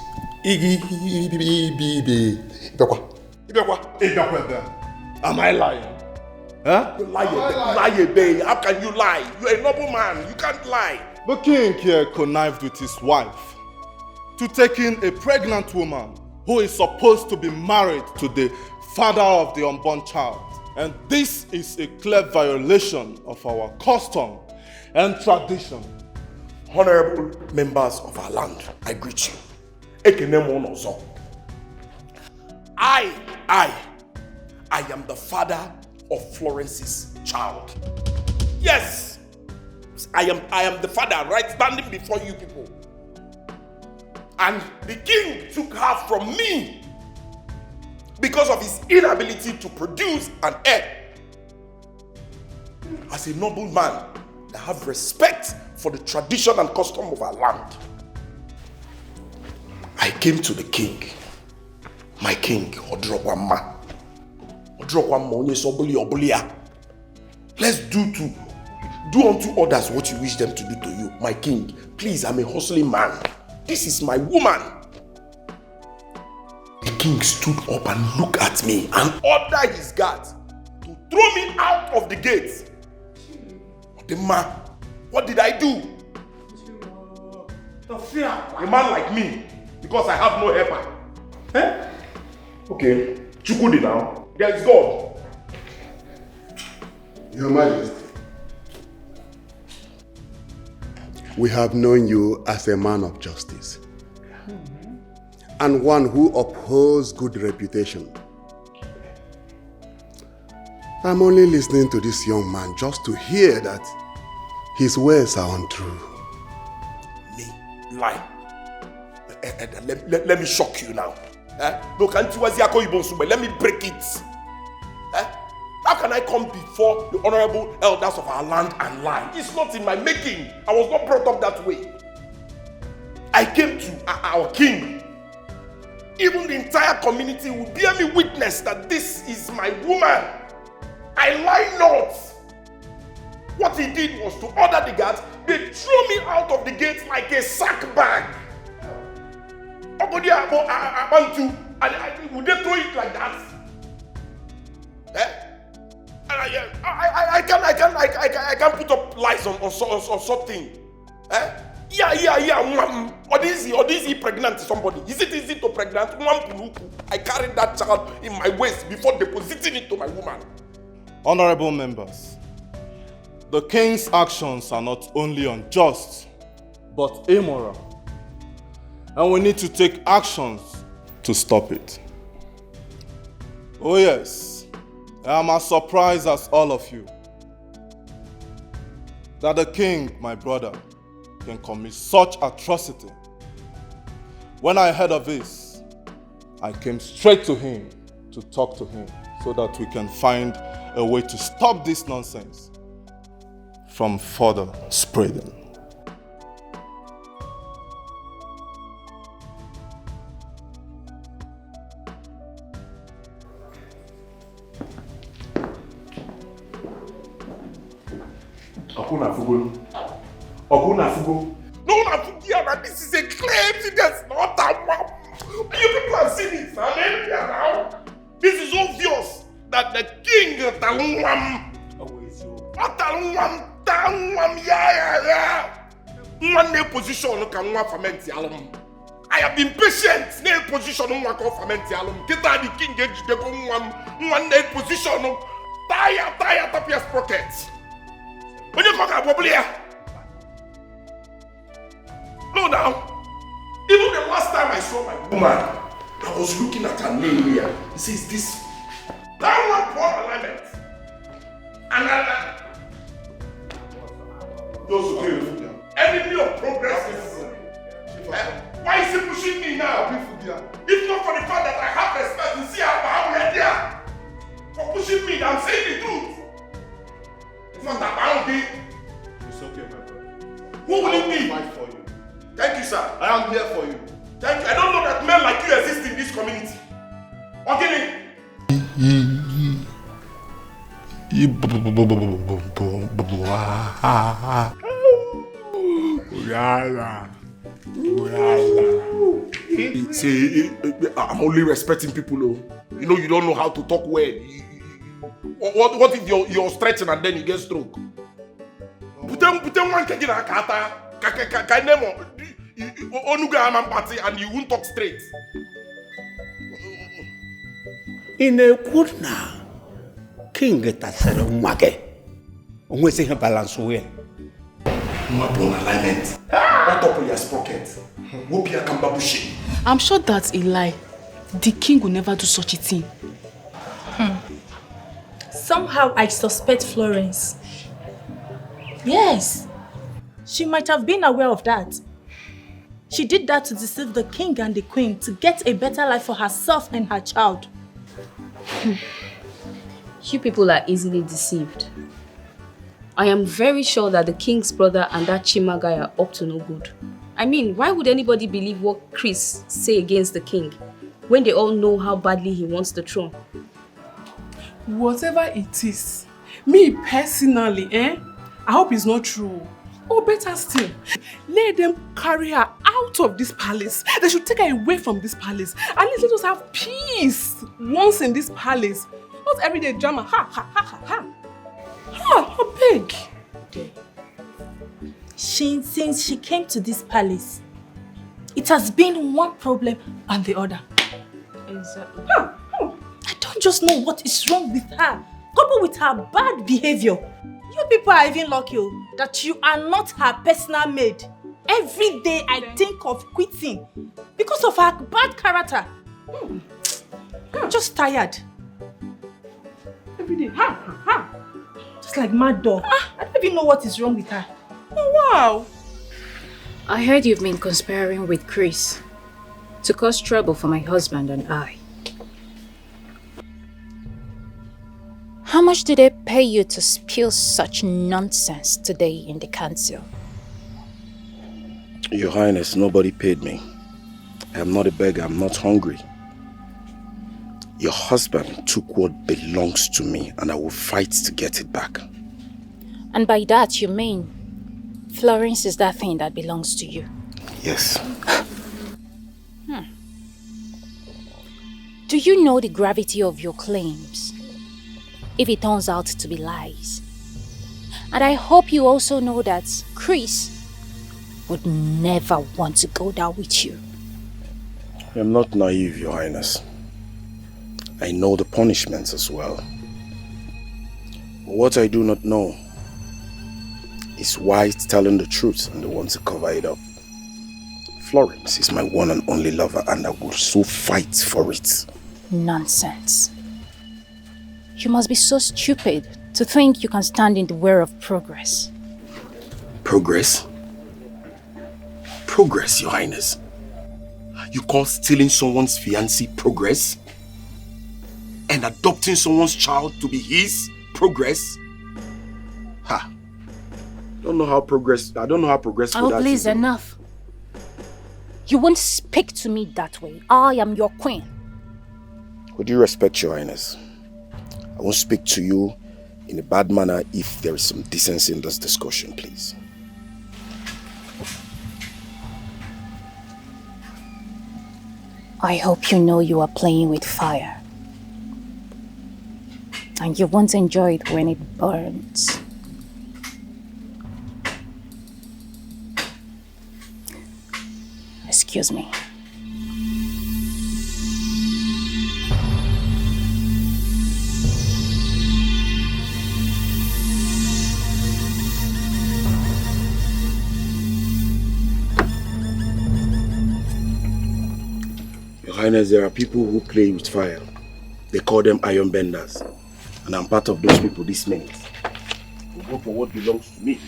Am I lying? Huh? Lie, babe. How can you lie? You're a noble man. You can't lie. The king here connived with his wife to take in a pregnant woman who is supposed to be married to the father of the unborn child. And this is a clear violation of our custom and tradition. Honorable members of our land, I greet you. I am the father of Florence's child. Yes, I am the father, right, standing before you people. And the king took her from me because of his inability to produce an heir. As a noble man, I have respect for the tradition and custom of our land. I came to the king, my king, Odrokwama. Let's do unto others what you wish them to do to you. My king, please, I'm a hustling man. This is my woman. The king stood up and looked at me and ordered his guards to throw me out of the gate. The man, what did I do? A man like me, because I have no helper. Eh? Okay, Chukudi now. There is God. Your Majesty, we have known you as a man of justice and one who upholds good reputation. I'm only listening to this young man just to hear that his words are untrue. Me? Lie? Let me shock you now. No, can't you let me break it. How can I come before the honorable elders of our land and lie? It's not in my making. I was not brought up that way. I came to our king. Even the entire community will bear me witness that this is my woman. I lie not. What he did was to order the guards. They threw me out of the gate like a sack bag. Would they throw it like that? I can't put up lies on something. Yeah. Or is he pregnant to somebody? Is it easy to pregnant? I carried that child in my waist before depositing it to my woman. Honorable members, the king's actions are not only unjust, but immoral. And we need to take actions to stop it. Oh yes, I am as surprised as all of you that the king, my brother, can commit such atrocity. When I heard of this, I came straight to him to talk to him so that we can find a way to stop this nonsense from further spreading. No, this is a clear evidence, not a map. You people have seen it, now. This is obvious that the king I have been patient. No position Get the king one position. Tire tapia's pockets. When you talk about here. No, now. Even the last time I saw my woman, I was looking at her name here. It says this. That one poor alignment. And those who enemy of progress. Why is he pushing me? me. I'm saying the truth. It's not that I don't think. It's okay, my brother. Who will it be? Fight for you. Thank you, sir. I am here for you. Thank you. I don't know that men like you exist in this community. Okay? See, I'm only respecting people. You know, you don't know how to talk well. What if you're stretching and then you get stroke? Put one keg in a kata, onuga party and you won't talk straight. In a good now, King Tassero Mwake. Onwe say balance well. Mabon alignment. What up with your sprocket? Wopia kambabushi. I'm sure that's a lie. The king will never do such a thing. Somehow I suspect Florence. Yes, she might have been aware of that. She did that to deceive the king and the queen to get a better life for herself and her child. You people are easily deceived. I am very sure that the king's brother and that Chima guy are up to no good. I mean, why would anybody believe what Chris say against the king when they all know how badly he wants the throne? Whatever it is, me personally, I hope it's not true. Or better still, let them carry her out of this palace. They should take her away from this palace. At least let us have peace once in this palace. Not everyday drama. Ha, ha, ha, ha, ha. Ha, I beg. Since she came to this palace, it has been one problem and the other. Exactly. I don't just know what is wrong with her, coupled with her bad behavior. You people are even lucky that you are not her personal maid. Every day I think of quitting because of her bad character. I'm just tired. Every day, ha, ha. Just like mad dog. I don't even know what is wrong with her. Oh, wow. I heard you've been conspiring with Chris to cause trouble for my husband and I. How much did they pay you to spill such nonsense today in the council? Your Highness, nobody paid me. I am not a beggar, I'm not hungry. Your husband took what belongs to me and I will fight to get it back. And by that you mean Florence is that thing that belongs to you? Yes. Do you know the gravity of your claims if it turns out to be lies? And I hope you also know that Chris would never want to go down with you. I am not naive, Your Highness. I know the punishments as well. But what I do not know is why it's telling the truth and the one to cover it up. Florence is my one and only lover and I will so fight for it. Nonsense. You must be so stupid to think you can stand in the way of progress. Progress? Progress, Your Highness? You call stealing someone's fiancé progress? And adopting someone's child to be his progress? Ha! I don't know how progressful that is. Please, enough. You won't speak to me that way. I am your queen. With due respect, Your Highness, I won't speak to you in a bad manner if there is some decency in this discussion, please. I hope you know you are playing with fire. And you won't enjoy it when it burns. Excuse me. Your Highness, there are people who play with fire. They call them iron benders. And I'm part of those people this minute. We go for what belongs to me.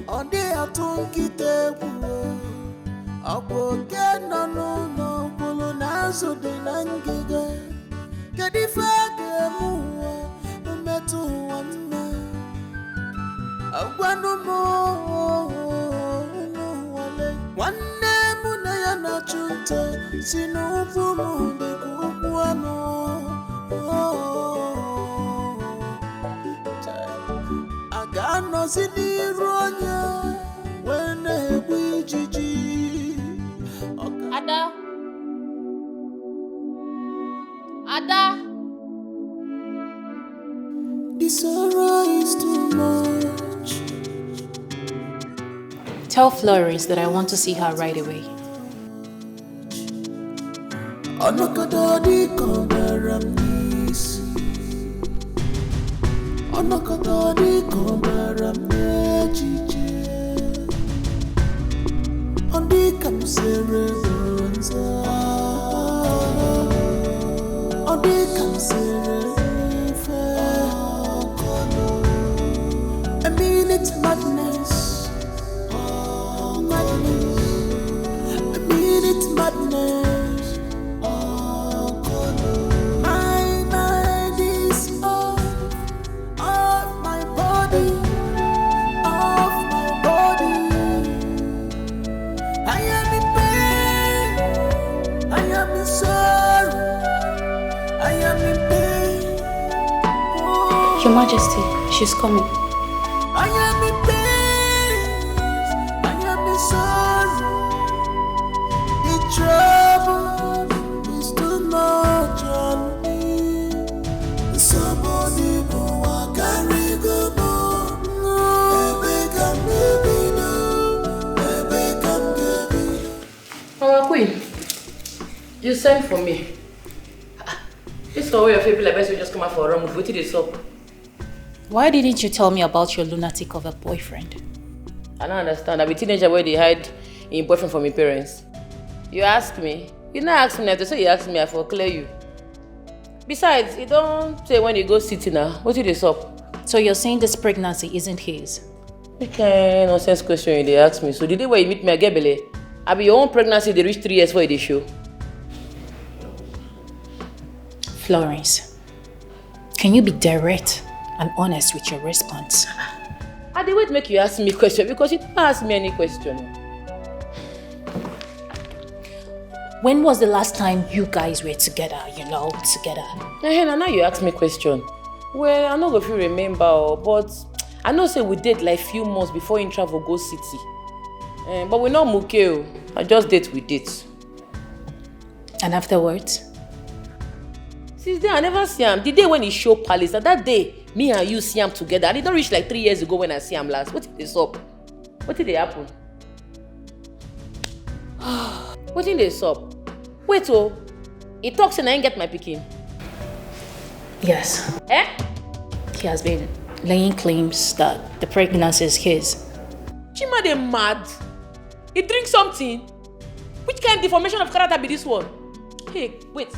on the atunkite Apoke no polo nazo de nangiga Kedifage muwa umetu wama Agwanu mo wale Wane muna ya na chunte Sinu ufumu de kukuano Agano sini ronya Wene bwijiji Ada. Ada. This sorrow is too much. Tell Florence that I want to see her right away. Anakadadi komaramnisi. Anakadadi komaramnejije. Andi kamserenza. Andi kamserenfe. I mean it's madness. Madness. I mean it's madness. My mind is off my body. Off my body. I am in pain, I am in sorrow, I am in pain. Oh. Your Majesty, she's coming. I am in pain, I am in sorrow. The trouble is too much on me. Somebody who I carry go more. Our queen, you sent for me. This one where your favorite like best will just come out for a run. What did this up? Why didn't you tell me about your lunatic of a boyfriend? I don't understand. I'm a teenager where they hide in boyfriend from my parents. You ask me. You not ask me now. So you ask me, I for clear you. Besides, you don't say when you go city now. What did this up? So you're saying this pregnancy isn't his? What kind of nonsense question they ask me? So the day where you meet me, I get belly. I be your own pregnancy. They reach 3 years for the show. Florence, can you be direct and honest with your response? I did wait make you ask me question because you don't ask me any question. When was the last time you guys were together, together? Hey, now you ask me question. Well, I don't know if you remember, but I know say we date like few months before in travel go city. But we're not muke. I just date with date. And afterwards? Since then, I never see him. The day when he show palace, and that day, me and you see him together. And it don't reach like 3 years ago when I see him last. What did this up? What did they happen? What did this up? Wait, oh. He talks and I ain't get my picking. Yes. Eh? He has been laying claims that the pregnancy is his. Chima, they mad. He drinks something. Which kind of deformation of character be this one? Hey, wait.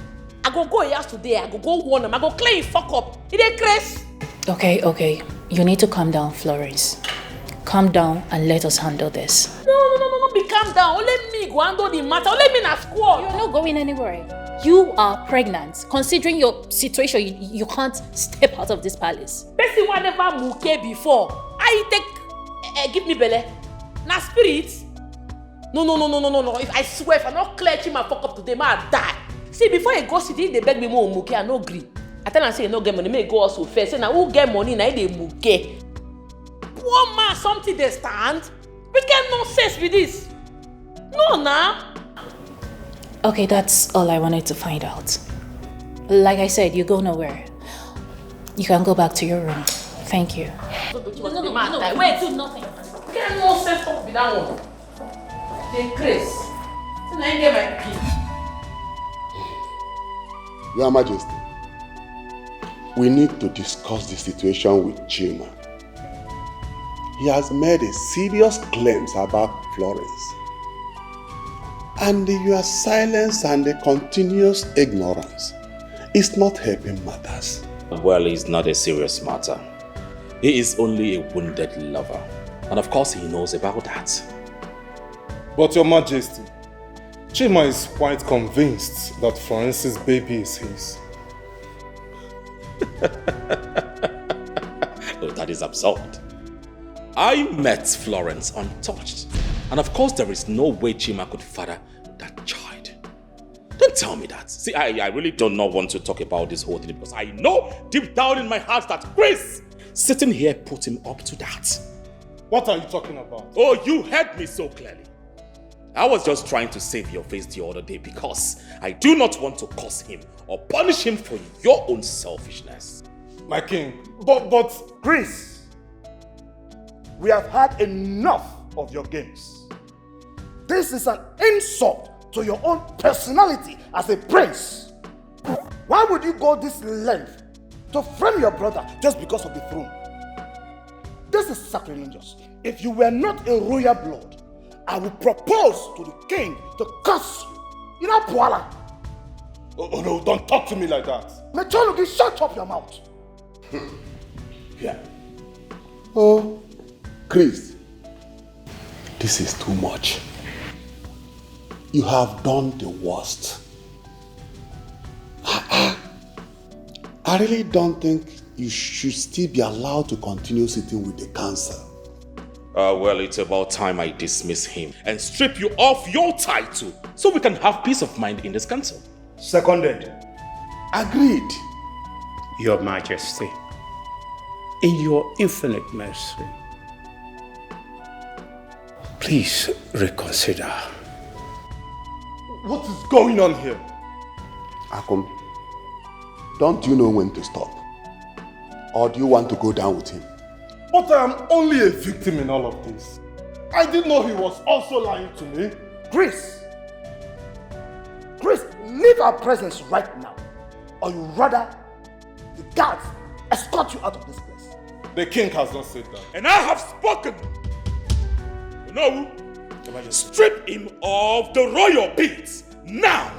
I go house today. I go warn him. I go clean him fuck up. He dey crazy. Okay. You need to calm down, Florence. Calm down and let us handle this. No. Be calm down. Let me go handle the matter. Let me na squad. You're not going anywhere. You are pregnant. Considering your situation, you can't step out of this palace. Person wa never muke before. I take give me belle. Na spirit. No. If I swear, if I not clear Chima fuck up today, I die. See, before I go city, they beg me more muke. I no agree. I tell them say you no get money, may go also first. Say now who get money, now they muke. Poor man, something they stand. We get nonsense with this. No, nah. Okay, that's all I wanted to find out. Like I said, you go nowhere. You can go back to your room. Thank you. No. Wait, do nothing. Get nonsense talk with that one. They crazy. So now I get my pin. Your Majesty, we need to discuss the situation with Chima. He has made a serious claims about Florence. And your silence and the continuous ignorance is not helping matters. Well, it's not a serious matter. He is only a wounded lover. And of course he knows about that. But Your Majesty, Chima is quite convinced that Florence's baby is his. Oh, that is absurd. I met Florence untouched. And of course there is no way Chima could father that child. Don't tell me that. See, I really do not want to talk about this whole thing because I know deep down in my heart that Chris sitting here put him up to that. What are you talking about? Oh, you heard me so clearly. I was just trying to save your face the other day because I do not want to curse him or punish him for your own selfishness. My king, But Chris, we have had enough of your games. This is an insult to your own personality as a prince. Why would you go this length to frame your brother just because of the throne? This is sacrilegious. If you were not a royal blood, I will propose to the king to curse you. You know, Puala. Oh no, don't talk to me like that. Mechologi, shut up your mouth. Yeah. Oh, Chris, this is too much. You have done the worst. I really don't think you should still be allowed to continue sitting with the council. Well, it's about time I dismiss him and strip you off your title so we can have peace of mind in this council. Seconded. Agreed. Your Majesty, in your infinite mercy, please reconsider. What is going on here? Akum, don't you know when to stop? Or do you want to go down with him? But I am only a victim in all of this. I didn't know he was also lying to me. Chris, leave our presence right now. Or you rather, the guards escort you out of this place. The king has not said that. And I have spoken. No, strip him of the royal beads now.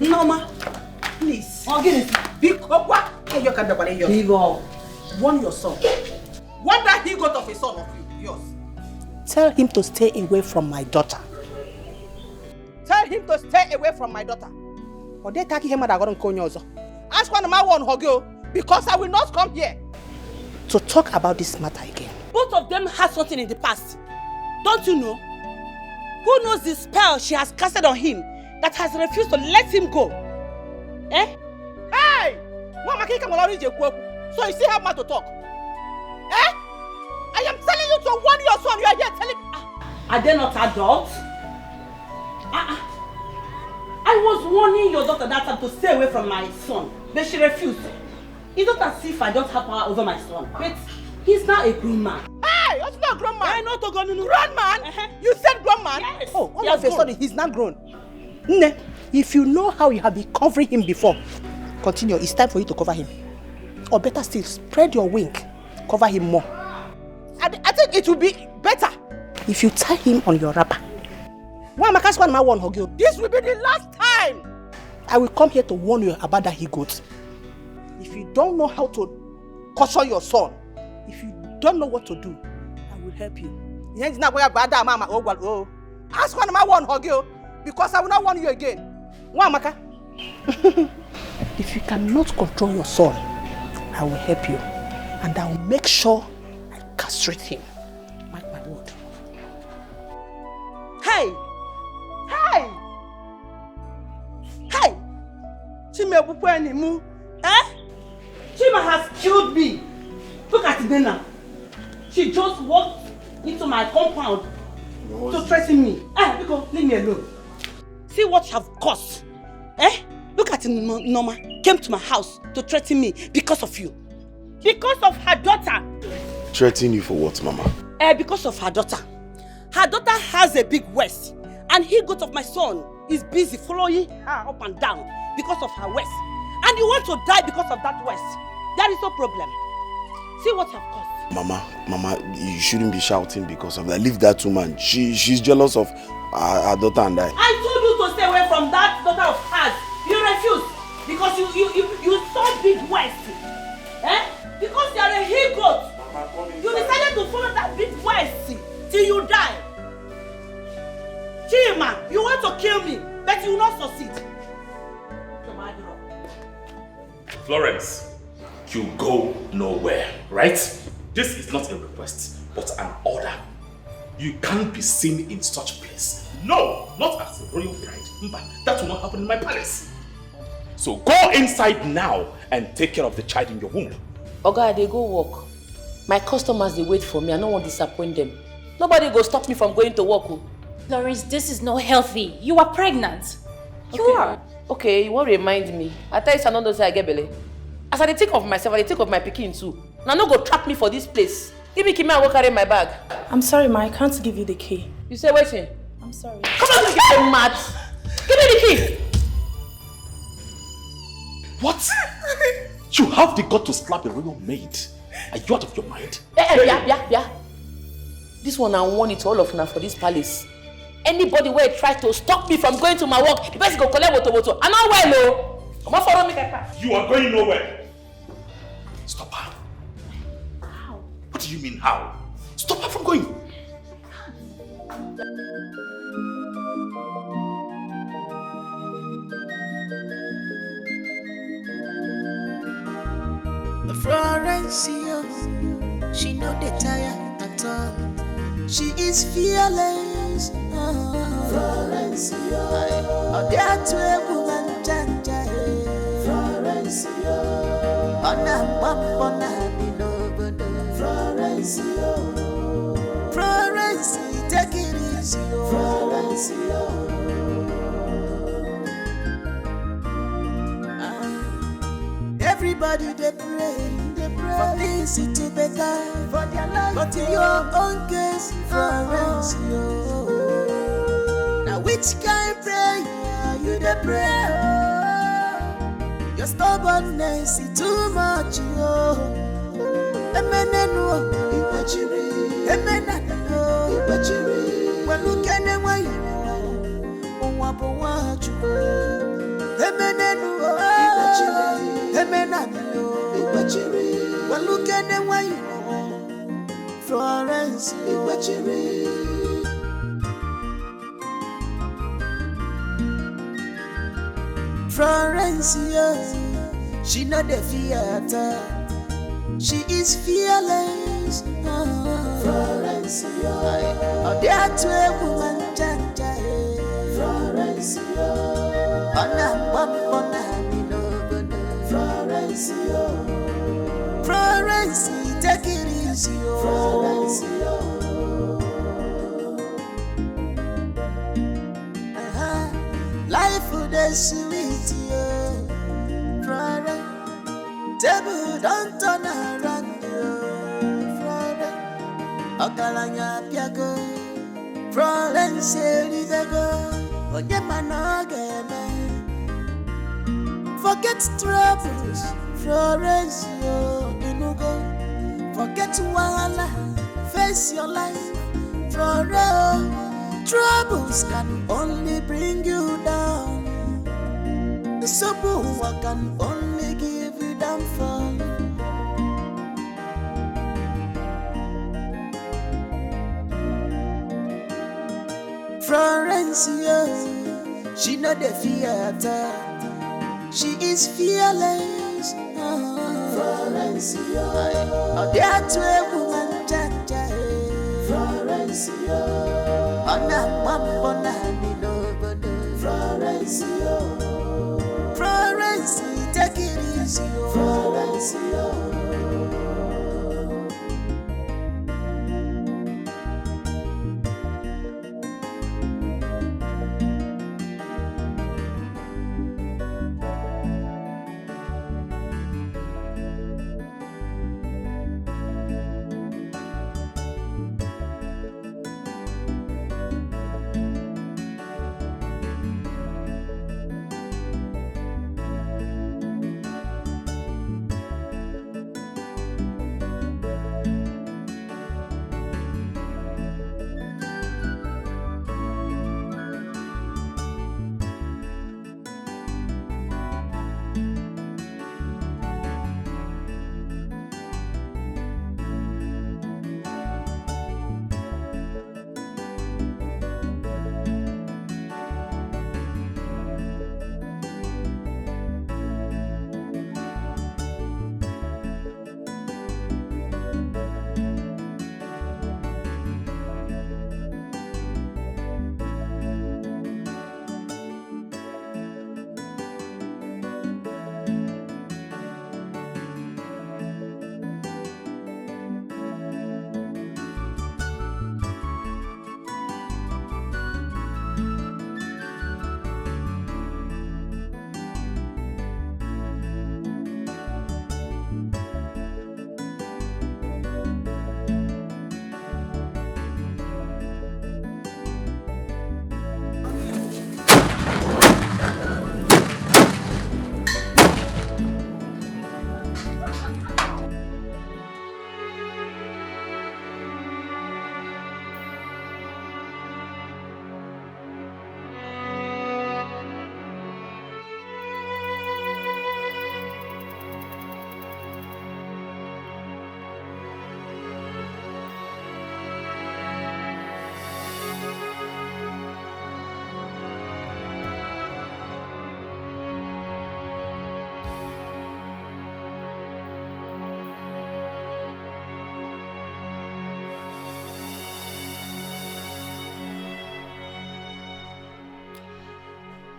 Noma, please. Leave all. Warn your son. What that he got of a son of yours? Tell him to stay away from my daughter. Tell him to stay away from my daughter. Or they take him at Agoron. Ask one of my one Hogyo, because I will not come here to talk about this matter again. Both of them had something in the past. Don't you know? Who knows the spell she has casted on him that has refused to let him go? Eh? Hey! So you still have more to talk? Eh? I am telling you to warn your son. You are here telling... Are they not adults? I was warning your daughter that time to stay away from my son, but she refused. It's not as if I don't have power over my son, but he's now a grown man. Hey, you're not a grown man. I'm not a grown man. You said grown man? Yes. Oh, all of a sudden, he's not grown. Nne, if you know how you have been covering him before, continue. It's time for you to cover him. Or better still, spread your wing. Cover him more. I think it will be better if you tie him on your wrapper. This will be the last time I will come here to warn you about that he-goat. If you don't know how to caution your son, if you don't know what to do, I will help you. Ask one of my one Hogyo, because I will not warn you again. If you cannot control your son, I will help you, and I will make sure I castrate him. Mark my word. Hey! Hey! Hey! Chima eh? Chima has killed me. Look at Nena. She just walked into my compound to threaten me. Because leave me alone. See what you have caused. Eh? Look at Norma. Came to my house to threaten me because of you. Because of her daughter. Threaten you for what, Mama? Because of her daughter. Her daughter has a big waist. And he-goat of my son is busy following her up and down because of her waist. And you want to die because of that waist. There is no problem. See what you have caused. Mama, you shouldn't be shouting because of that. Leave that woman. She's jealous of Her daughter and I. I told you to stay away from that daughter of hers. You refused because you saw Big West. Eh? Because you are a he-goat. You decided to follow that Big West till you die. Chima, you want to kill me, but you will not succeed. Florence, you go nowhere, right? This is not a request, but an order. You can't be seen in such a place. No, not as a royal bride. That will not happen in my palace. So go inside now and take care of the child in your womb. Oga, they go work. My customers, they wait for me. I don't want to disappoint them. Nobody go stop me from going to work. Florence, this is not healthy. You are pregnant. You are. Okay, you won't remind me. I tell you, I don't say I get belly. As I think of myself, I think of my pikin too. Now no go trap me for this place. Give me key, I will carry my bag. I'm sorry, ma. I can't give you the key. You say waiting? I'm sorry. Come on, you get mad. Give me the key. What? You have the gut to slap a royal maid. Are you out of your mind? Yeah. This one I want it to all of now for this palace. Anybody where try to stop me from going to my work, the person go collect woto. I'm not well, no. Come on, follow me, Kaka. You are going nowhere. Stop her. How? What do you mean how? Stop her from going. Florence, she no dey tire at all. She is fearless. Florence, oh, there to a woman, Janja. Florence, Florence, Florence, take it easy, Florence. Everybody they pray for things to better for their life, but in your own case, Florence, now which kind prayer you they pray? Your stubbornness is too much, Emenenu, Ibachiri, Emenanu, Ibachiri. Well, look at them way, Wapu, Emenenu, Ibachiri, Emenanu, Ibachiri. Well, look at them way, Florence, Ibachiri. Florence, she not the theater. She is fearless. Florence, oh, there to a woman, Janja. Florence, Florence, take it easy, Florence. Life would be sweet, Florence. Table don't turn around, Florence. Okalanya piago, Florence, Elidago, Onyemanoge. Forget troubles, Florence, Inugo. Forget wahala, face your life, Florence. Troubles can only bring you down. The simple can only give you downfall. Florence, she not the theater. She is fearless. Florence, oh, there to a woman, Janja. Florence, Florence, Florence, take it easy, Florence.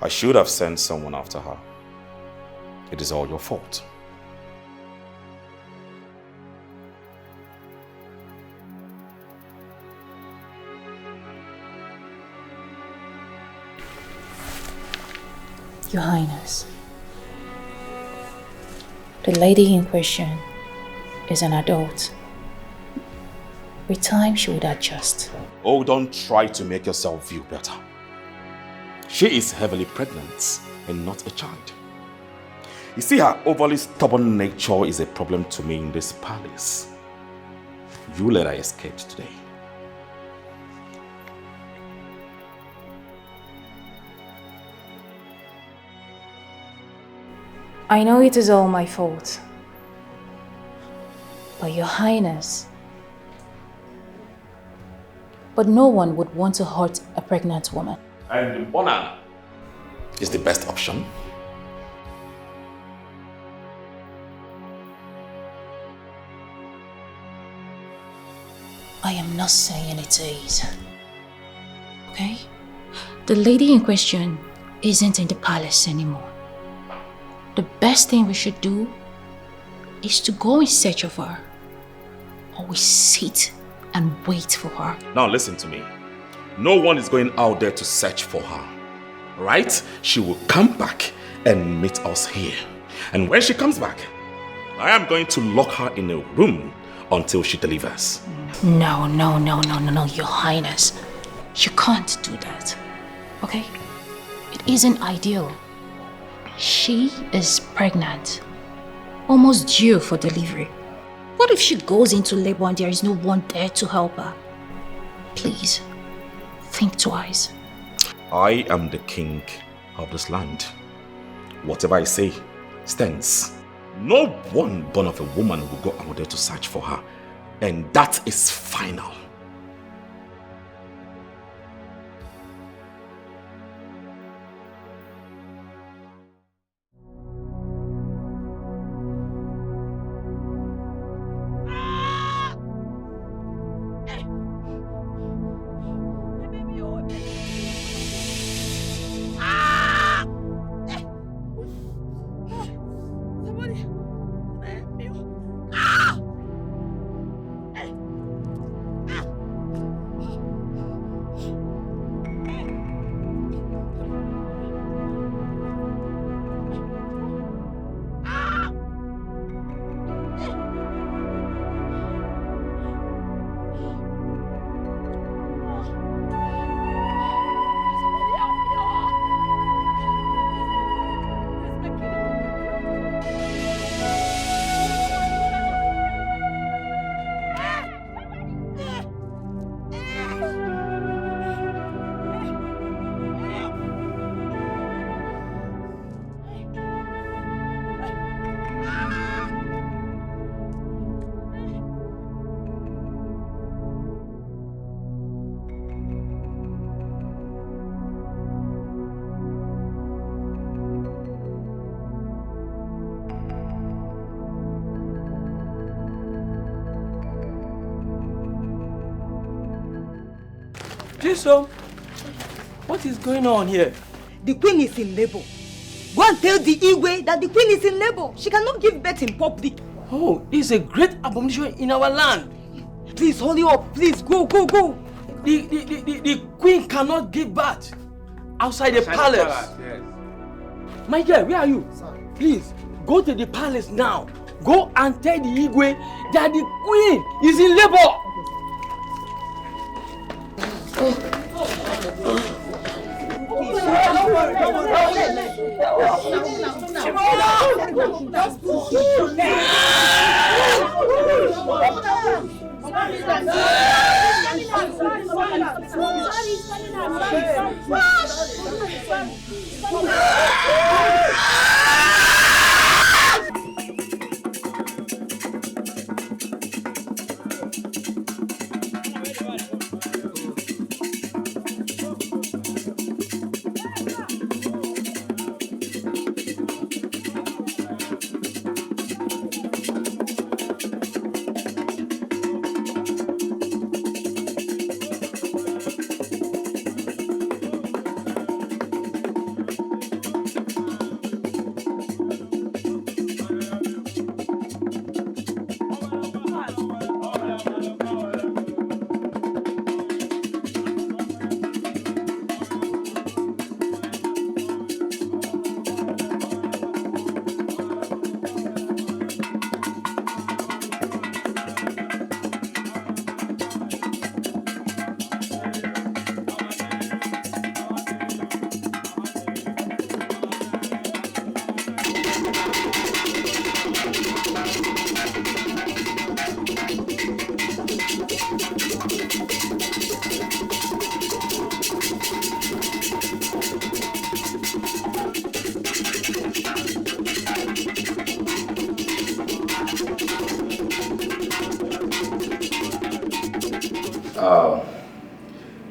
I should have sent someone after her. It is all your fault. Your Highness, the lady in question is an adult. With time, she would adjust. Oh, don't try to make yourself feel better. She is heavily pregnant and not a child. You see, her overly stubborn nature is a problem to me in this palace. You let her escape today. I know it is all my fault. But Your Highness, but no one would want to hurt a pregnant woman. And banana is the best option. I am not saying it is. Okay? The lady in question isn't in the palace anymore. The best thing we should do is to go in search of her. Or we sit and wait for her. Now listen to me. No one is going out there to search for her. Right? She will come back and meet us here. And when she comes back, I am going to lock her in a room until she delivers. No, Your Highness. You can't do that. Okay? It isn't ideal. She is pregnant. Almost due for delivery. What if she goes into labor and there is no one there to help her? Please, think twice. I am the king of this land. Whatever I say stands. No one born of a woman will go out there to search for her. And that is final. Desho, what is going on here? The queen is in labor. Go and tell the Igwe that the queen is in labor. She cannot give birth in public. Oh, this is a great abomination in our land. Please, hurry up. Please, go. The queen cannot give birth outside the palace. Yes. My dear, where are you? Sir. Please, go to the palace now. Go and tell the Igwe that the queen is in labor.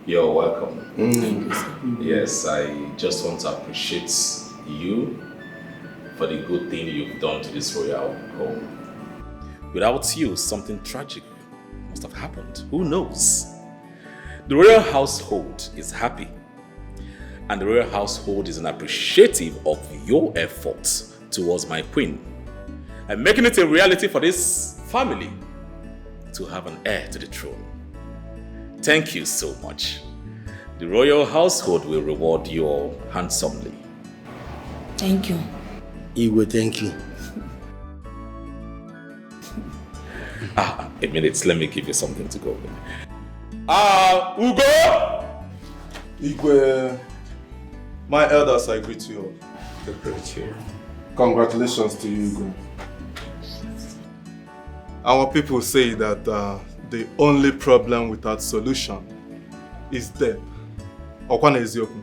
You're welcome. Yes, I just want to appreciate you for the good thing you've done to this royal home. Without you, something tragic must have happened. Who knows? The royal household is happy, and the royal household is appreciative of your efforts towards my queen and making it a reality for this family to have an heir to the throne. Thank you so much. The royal household will reward you all handsomely. Thank you. Igwe, thank you. A minute, let me give you something to go with. Ugo! Igwe, my elders, I greet you all. I greet you. Congratulations to you, Igwe. Our people say that the only problem without solution is death. Okwana Ezioku.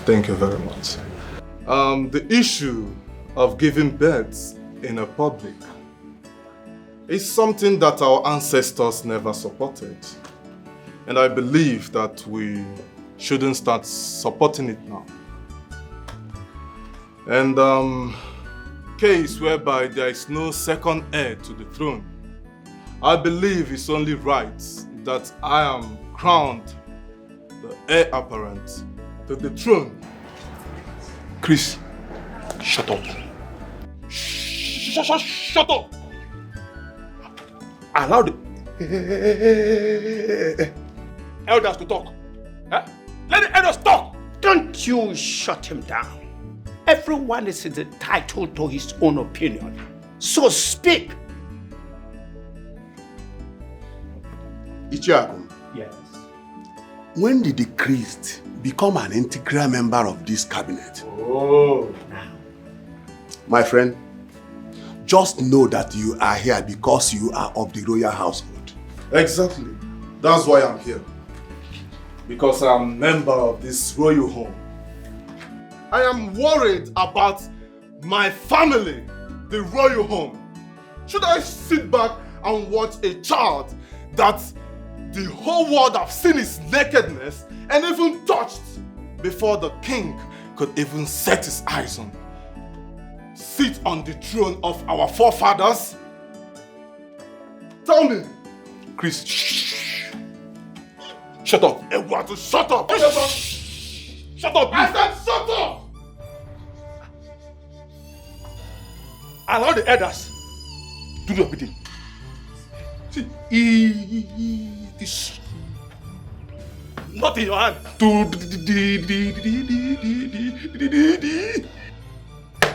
Thank you very much. The issue of giving birth in a public is something that our ancestors never supported. And I believe that we shouldn't start supporting it now. And case whereby there is no second heir to the throne, I believe it's only right that I am crowned the heir apparent to the throne. Chris, shut up. Shut up! Allow the elders to talk. Huh? Let the elders talk! Don't you shut him down. Everyone is entitled to his own opinion. So speak. Ichiakum. Yes. When did the priest become an integral member of this cabinet? Oh. My friend, just know that you are here because you are of the royal household. Exactly. That's why I'm here. Because I'm a member of this royal home. I am worried about my family, the royal home. Should I sit back and watch a child that the whole world have seen his nakedness and even touched before the king could even set his eyes on? Sit on the throne of our forefathers? Tell me. Chris, shh. Shut up. Eduardo, shut up. Shut up. I said shut up. Allow the elders to do your bidding. See, this not in your hand.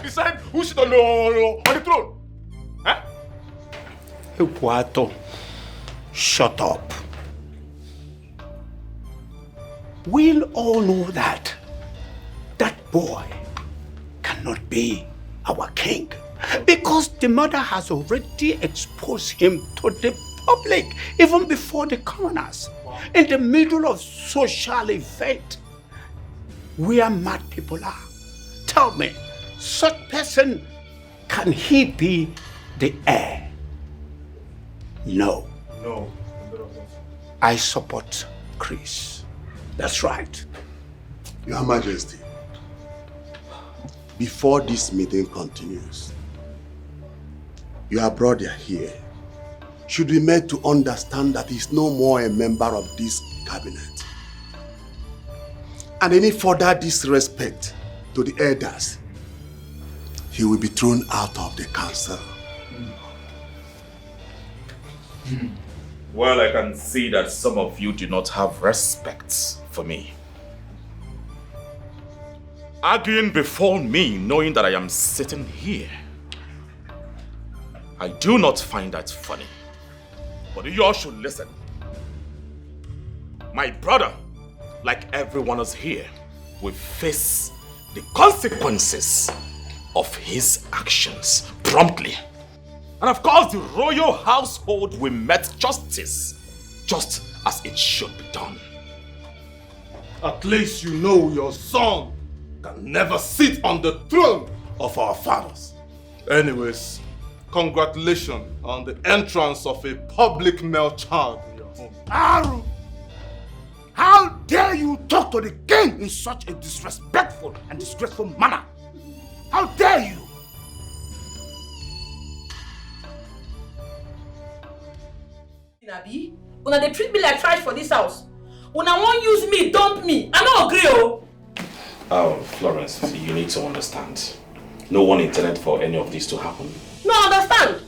Decide who sit on the throne. Huh? Eduardo, shut up. We'll all know that boy cannot be our king because the mother has already exposed him to the public even before the commoners. In the middle of social event where mad people are. Tell me, such person, can he be the heir? No. No. I support Chris. That's right. Your Majesty, before this meeting continues, your brother here should be made to understand that he's no more a member of this cabinet. And any further disrespect to the elders, he will be thrown out of the council. Well, I can see that some of you do not have respect for me. Arguing before me, knowing that I am sitting here. I do not find that funny. But you all should listen. My brother, like everyone else here, will face the consequences of his actions promptly. And of course, the royal household will meet justice, just as it should be done. At least you know your son can never sit on the throne of our fathers. Anyways, congratulations on the entrance of a public male child in your Aru! How dare you talk to the king in such a disrespectful and disgraceful manner? How dare you? Nabi, una dey treat me like trash for this house. Una won't use me, dump me. I no agree, oh. Florence, you need to understand. No one intended for any of this to happen. No, understand.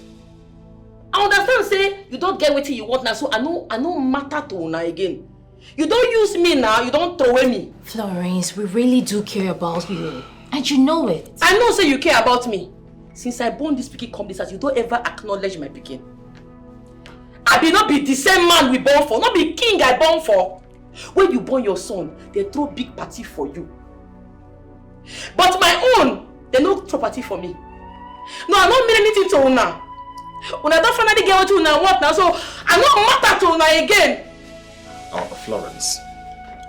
I understand, say, you don't get what you want now, so I no matter to una again. You don't use me now, you don't throw away me. Florence, we really do care about you. And you know it. I know, say you care about me. Since I born this pikin come this house, you don't ever acknowledge my pikin. I be not be the same man we born for, not be king I born for. When you born your son, they throw big party for you. But my own, they no throw party for me. No, I don't mean anything to una. Una don't finally get what una want now, so I don't matter to una again. Florence,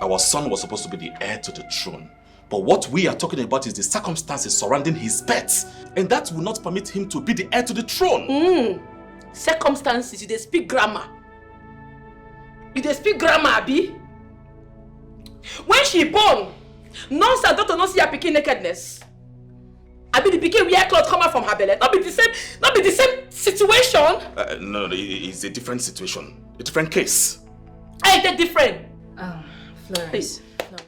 our son was supposed to be the heir to the throne. But what we are talking about is the circumstances surrounding his birth. And that will not permit him to be the heir to the throne. Circumstances, you dey speak grammar. You dey speak grammar, Abi. When she born, nurse and doctor no see her pikin nakedness. Abi the pikin wear cloth come out from her belly. Not be the same situation. No, it's a different situation. A different case. Ain't that different? Florence.